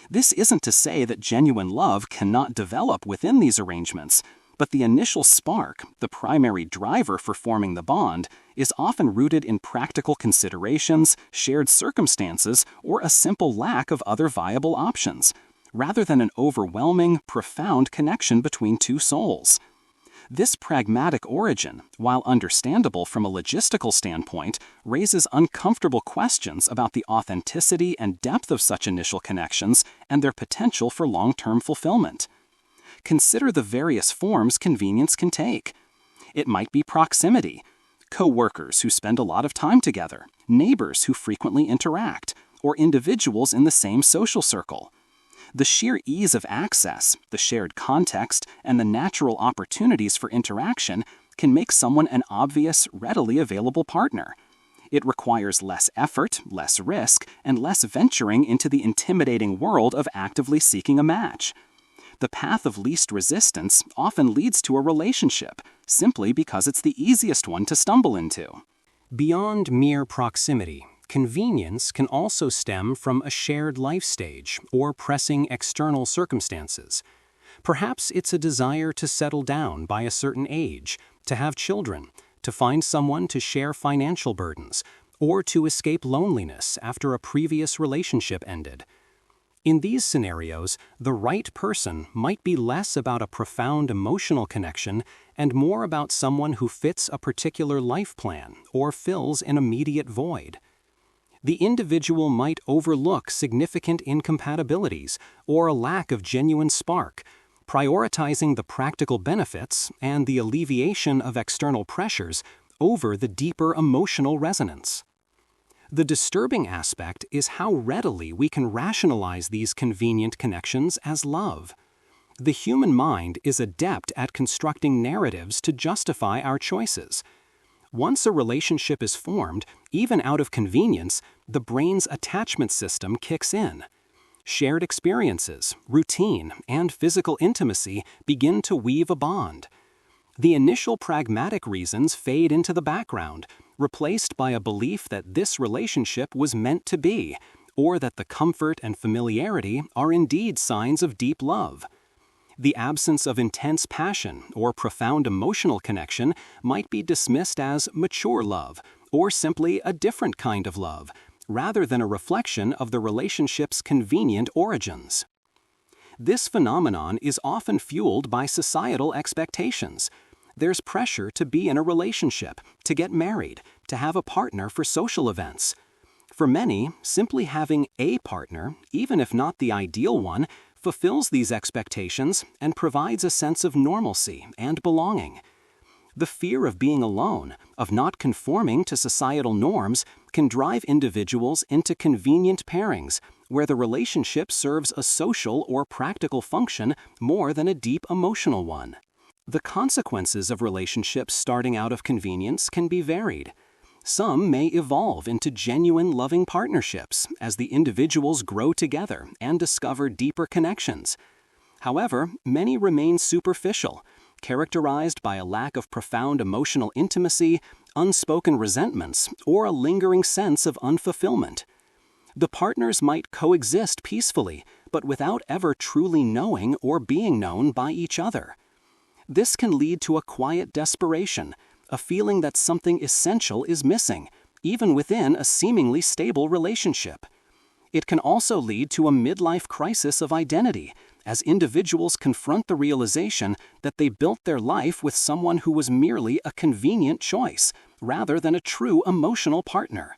This isn't to say that genuine love cannot develop within these arrangements, But the initial spark, the primary driver for forming the bond, is often rooted in practical considerations, shared circumstances, or a simple lack of other viable options, rather than an overwhelming, profound connection between two souls. This pragmatic origin, while understandable from a logistical standpoint, raises uncomfortable questions about the authenticity and depth of such initial connections and their potential for long-term fulfillment. Consider the various forms convenience can take. It might be proximity, co-workers who spend a lot of time together, neighbors who frequently interact, or individuals in the same social circle. The sheer ease of access, the shared context, and the natural opportunities for interaction can make someone an obvious, readily available partner. It requires less effort, less risk, and less venturing into the intimidating world of actively seeking a match. The path of least resistance often leads to a relationship, simply because it's the easiest one to stumble into. Beyond mere proximity, convenience can also stem from a shared life stage or pressing external circumstances. Perhaps it's a desire to settle down by a certain age, to have children, to find someone to share financial burdens, or to escape loneliness after a previous relationship ended. In these scenarios, the right person might be less about a profound emotional connection and more about someone who fits a particular life plan or fills an immediate void. The individual might overlook significant incompatibilities or a lack of genuine spark, prioritizing the practical benefits and the alleviation of external pressures over the deeper emotional resonance. The disturbing aspect is how readily we can rationalize these convenient connections as love. The human mind is adept at constructing narratives to justify our choices. Once a relationship is formed, even out of convenience, the brain's attachment system kicks in. Shared experiences, routine, and physical intimacy begin to weave a bond. The initial pragmatic reasons fade into the background, replaced by a belief that this relationship was meant to be, or that the comfort and familiarity are indeed signs of deep love. The absence of intense passion or profound emotional connection might be dismissed as mature love, or simply a different kind of love, rather than a reflection of the relationship's convenient origins. This phenomenon is often fueled by societal expectations. There's pressure to be in a relationship, to get married, to have a partner for social events. For many, simply having a partner, even if not the ideal one, fulfills these expectations and provides a sense of normalcy and belonging. The fear of being alone, of not conforming to societal norms, can drive individuals into convenient pairings, where the relationship serves a social or practical function more than a deep emotional one. The consequences of relationships starting out of convenience can be varied. Some may evolve into genuine loving partnerships as the individuals grow together and discover deeper connections. However, many remain superficial, characterized by a lack of profound emotional intimacy, unspoken resentments, or a lingering sense of unfulfillment. The partners might coexist peacefully, but without ever truly knowing or being known by each other. This can lead to a quiet desperation, a feeling that something essential is missing, even within a seemingly stable relationship. It can also lead to a midlife crisis of identity, as individuals confront the realization that they built their life with someone who was merely a convenient choice, rather than a true emotional partner.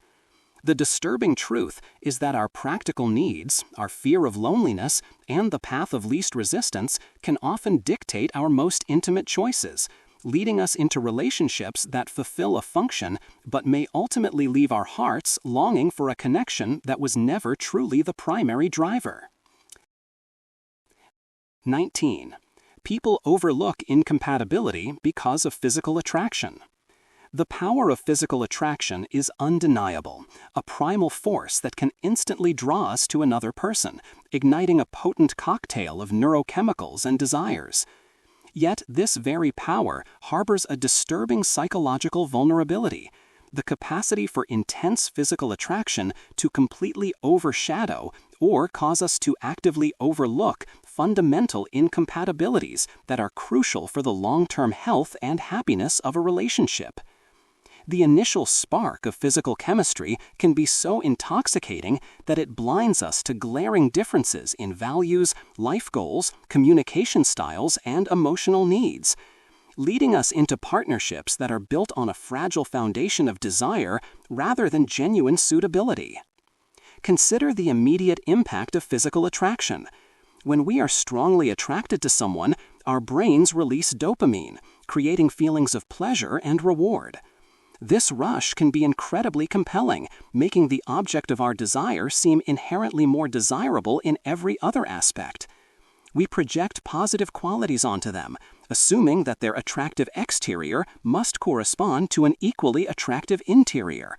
The disturbing truth is that our practical needs, our fear of loneliness, and the path of least resistance can often dictate our most intimate choices, leading us into relationships that fulfill a function but may ultimately leave our hearts longing for a connection that was never truly the primary driver. 19. People overlook incompatibility because of physical attraction. The power of physical attraction is undeniable, a primal force that can instantly draw us to another person, igniting a potent cocktail of neurochemicals and desires. Yet this very power harbors a disturbing psychological vulnerability, the capacity for intense physical attraction to completely overshadow or cause us to actively overlook fundamental incompatibilities that are crucial for the long-term health and happiness of a relationship. The initial spark of physical chemistry can be so intoxicating that it blinds us to glaring differences in values, life goals, communication styles, and emotional needs, leading us into partnerships that are built on a fragile foundation of desire rather than genuine suitability. Consider the immediate impact of physical attraction. When we are strongly attracted to someone, our brains release dopamine, creating feelings of pleasure and reward. This rush can be incredibly compelling, making the object of our desire seem inherently more desirable in every other aspect. We project positive qualities onto them, assuming that their attractive exterior must correspond to an equally attractive interior.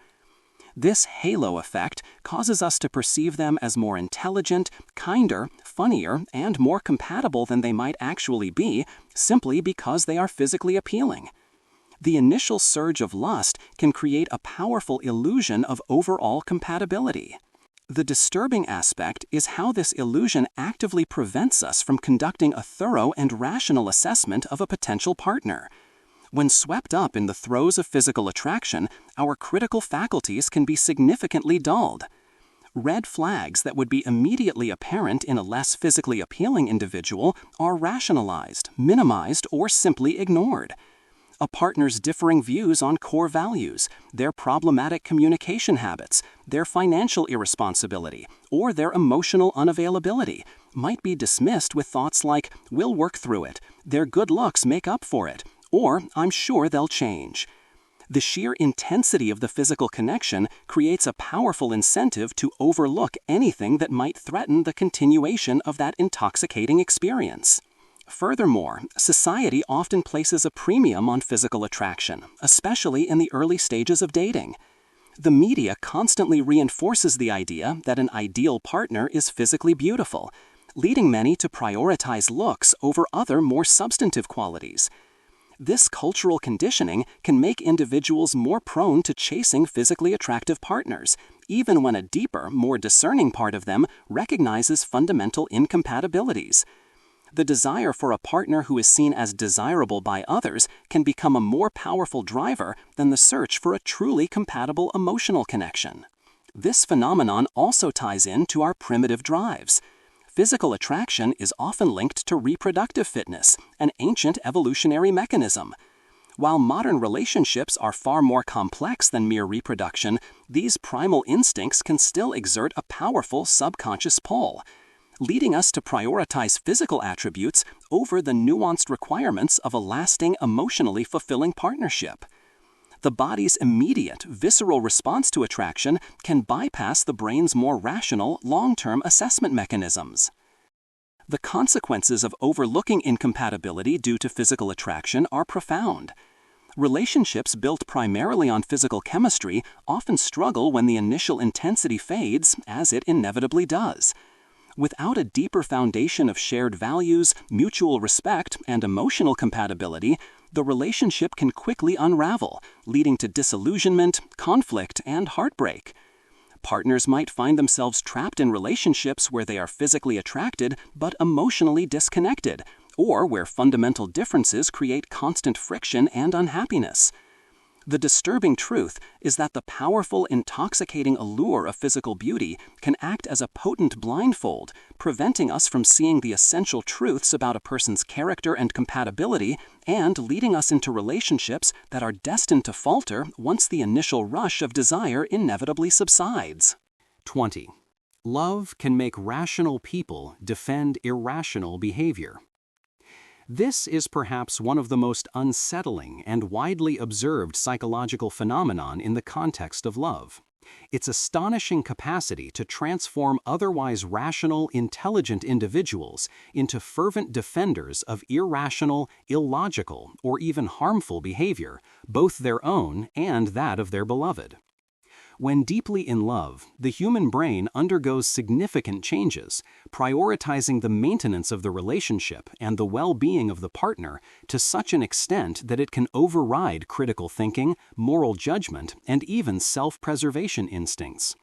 This halo effect causes us to perceive them as more intelligent, kinder, funnier, and more compatible than they might actually be, simply because they are physically appealing. The initial surge of lust can create a powerful illusion of overall compatibility. The disturbing aspect is how this illusion actively prevents us from conducting a thorough and rational assessment of a potential partner. When swept up in the throes of physical attraction, our critical faculties can be significantly dulled. Red flags that would be immediately apparent in a less physically appealing individual are rationalized, minimized, or simply ignored. A partner's differing views on core values, their problematic communication habits, their financial irresponsibility, or their emotional unavailability might be dismissed with thoughts like, "We'll work through it," "Their good looks make up for it," or "I'm sure they'll change." The sheer intensity of the physical connection creates a powerful incentive to overlook anything that might threaten the continuation of that intoxicating experience. Furthermore, society often places a premium on physical attraction, especially in the early stages of dating. The media constantly reinforces the idea that an ideal partner is physically beautiful, leading many to prioritize looks over other more substantive qualities. This cultural conditioning can make individuals more prone to chasing physically attractive partners, even when a deeper, more discerning part of them recognizes fundamental incompatibilities. The desire for a partner who is seen as desirable by others can become a more powerful driver than the search for a truly compatible emotional connection. This phenomenon also ties into our primitive drives. Physical attraction is often linked to reproductive fitness, an ancient evolutionary mechanism. While modern relationships are far more complex than mere reproduction, these primal instincts can still exert a powerful subconscious pull, leading us to prioritize physical attributes over the nuanced requirements of a lasting, emotionally fulfilling partnership. The body's immediate, visceral response to attraction can bypass the brain's more rational, long-term assessment mechanisms. The consequences of overlooking incompatibility due to physical attraction are profound. Relationships built primarily on physical chemistry often struggle when the initial intensity fades, as it inevitably does. Without a deeper foundation of shared values, mutual respect, and emotional compatibility, the relationship can quickly unravel, leading to disillusionment, conflict, and heartbreak. Partners might find themselves trapped in relationships where they are physically attracted but emotionally disconnected, or where fundamental differences create constant friction and unhappiness. The disturbing truth is that the powerful, intoxicating allure of physical beauty can act as a potent blindfold, preventing us from seeing the essential truths about a person's character and compatibility, and leading us into relationships that are destined to falter once the initial rush of desire inevitably subsides. 20. Love can make rational people defend irrational behavior. This is perhaps one of the most unsettling and widely observed psychological phenomenon in the context of love. Its astonishing capacity to transform otherwise rational, intelligent individuals into fervent defenders of irrational, illogical, or even harmful behavior, both their own and that of their beloved. When deeply in love, the human brain undergoes significant changes, prioritizing the maintenance of the relationship and the well-being of the partner to such an extent that it can override critical thinking, moral judgment, and even self-preservation instincts.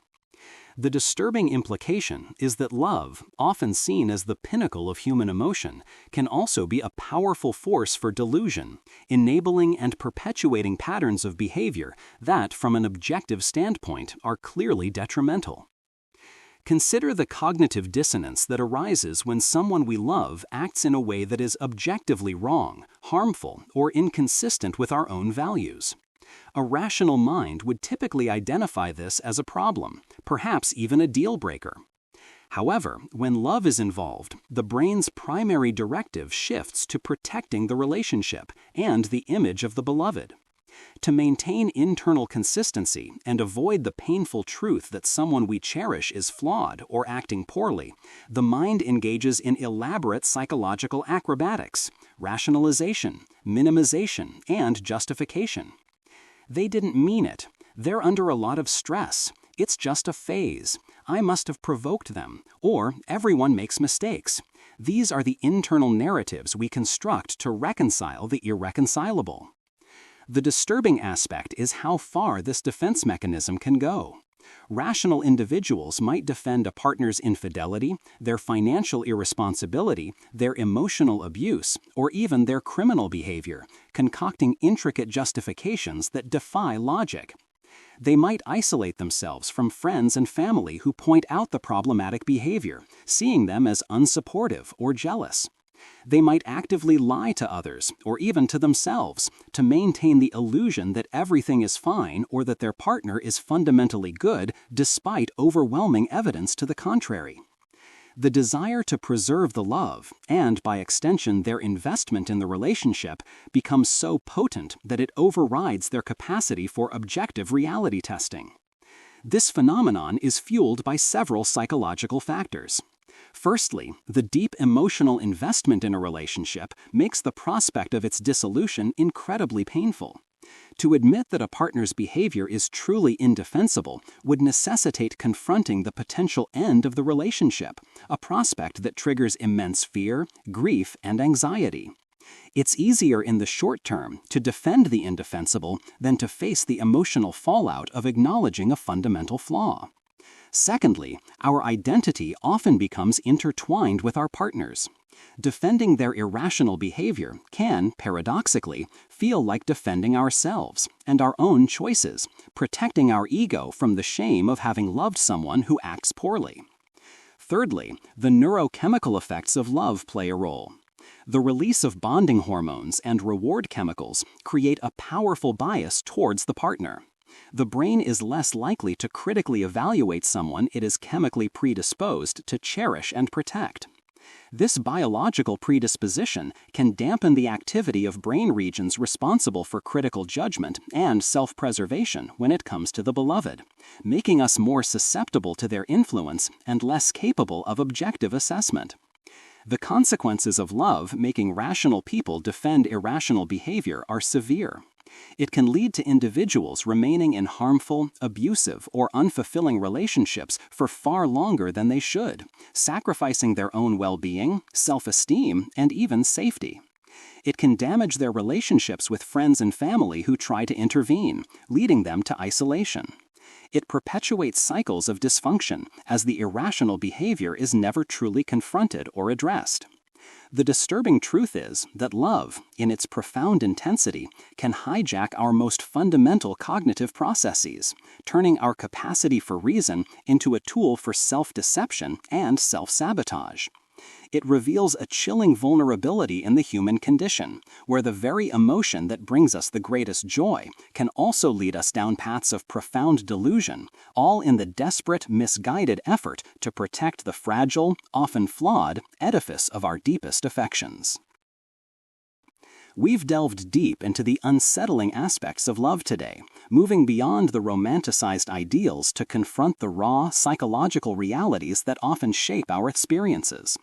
The disturbing implication is that love, often seen as the pinnacle of human emotion, can also be a powerful force for delusion, enabling and perpetuating patterns of behavior that, from an objective standpoint, are clearly detrimental. Consider the cognitive dissonance that arises when someone we love acts in a way that is objectively wrong, harmful, or inconsistent with our own values. A rational mind would typically identify this as a problem, perhaps even a deal breaker. However, when love is involved, the brain's primary directive shifts to protecting the relationship and the image of the beloved. To maintain internal consistency and avoid the painful truth that someone we cherish is flawed or acting poorly, the mind engages in elaborate psychological acrobatics, rationalization, minimization, and justification. They didn't mean it. They're under a lot of stress. It's just a phase. I must have provoked them. Or everyone makes mistakes. These are the internal narratives we construct to reconcile the irreconcilable. The disturbing aspect is how far this defense mechanism can go. Rational individuals might defend a partner's infidelity, their financial irresponsibility, their emotional abuse, or even their criminal behavior, concocting intricate justifications that defy logic. They might isolate themselves from friends and family who point out the problematic behavior, seeing them as unsupportive or jealous. They might actively lie to others, or even to themselves, to maintain the illusion that everything is fine or that their partner is fundamentally good despite overwhelming evidence to the contrary. The desire to preserve the love, and by extension their investment in the relationship, becomes so potent that it overrides their capacity for objective reality testing. This phenomenon is fueled by several psychological factors. Firstly, the deep emotional investment in a relationship makes the prospect of its dissolution incredibly painful. To admit that a partner's behavior is truly indefensible would necessitate confronting the potential end of the relationship, a prospect that triggers immense fear, grief, and anxiety. It's easier in the short term to defend the indefensible than to face the emotional fallout of acknowledging a fundamental flaw. Secondly, our identity often becomes intertwined with our partners. Defending their irrational behavior can, paradoxically, feel like defending ourselves and our own choices, protecting our ego from the shame of having loved someone who acts poorly. Thirdly, the neurochemical effects of love play a role. The release of bonding hormones and reward chemicals create a powerful bias towards the partner. The brain is less likely to critically evaluate someone it is chemically predisposed to cherish and protect. This biological predisposition can dampen the activity of brain regions responsible for critical judgment and self-preservation when it comes to the beloved, making us more susceptible to their influence and less capable of objective assessment. The consequences of love making rational people defend irrational behavior are severe. It can lead to individuals remaining in harmful, abusive, or unfulfilling relationships for far longer than they should, sacrificing their own well-being, self-esteem, and even safety. It can damage their relationships with friends and family who try to intervene, leading them to isolation. It perpetuates cycles of dysfunction, as the irrational behavior is never truly confronted or addressed. The disturbing truth is that love, in its profound intensity, can hijack our most fundamental cognitive processes, turning our capacity for reason into a tool for self-deception and self-sabotage. It reveals a chilling vulnerability in the human condition, where the very emotion that brings us the greatest joy can also lead us down paths of profound delusion, all in the desperate, misguided effort to protect the fragile, often flawed, edifice of our deepest affections. We've delved deep into the unsettling aspects of love today, moving beyond the romanticized ideals to confront the raw, psychological realities that often shape our experiences.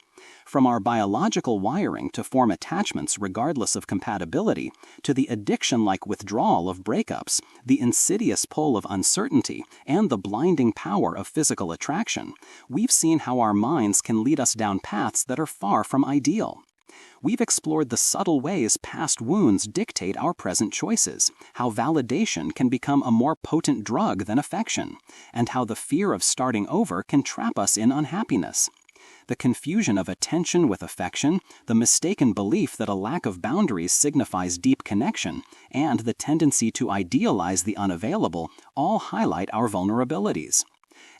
From our biological wiring to form attachments regardless of compatibility, to the addiction-like withdrawal of breakups, the insidious pull of uncertainty, and the blinding power of physical attraction, we've seen how our minds can lead us down paths that are far from ideal. We've explored the subtle ways past wounds dictate our present choices, how validation can become a more potent drug than affection, and how the fear of starting over can trap us in unhappiness. The confusion of attention with affection, the mistaken belief that a lack of boundaries signifies deep connection, and the tendency to idealize the unavailable all highlight our vulnerabilities.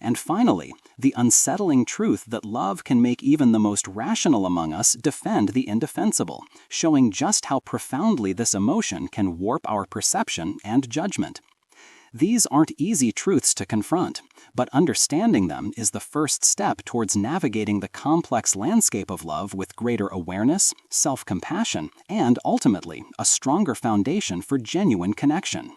And finally, the unsettling truth that love can make even the most rational among us defend the indefensible, showing just how profoundly this emotion can warp our perception and judgment. These aren't easy truths to confront, but understanding them is the first step towards navigating the complex landscape of love with greater awareness, self-compassion, and ultimately, a stronger foundation for genuine connection.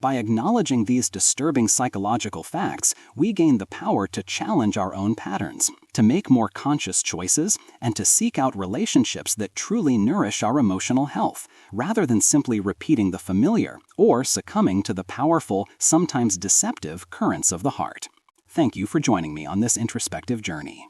By acknowledging these disturbing psychological facts, we gain the power to challenge our own patterns, to make more conscious choices, and to seek out relationships that truly nourish our emotional health, rather than simply repeating the familiar or succumbing to the powerful, sometimes deceptive currents of the heart. Thank you for joining me on this introspective journey.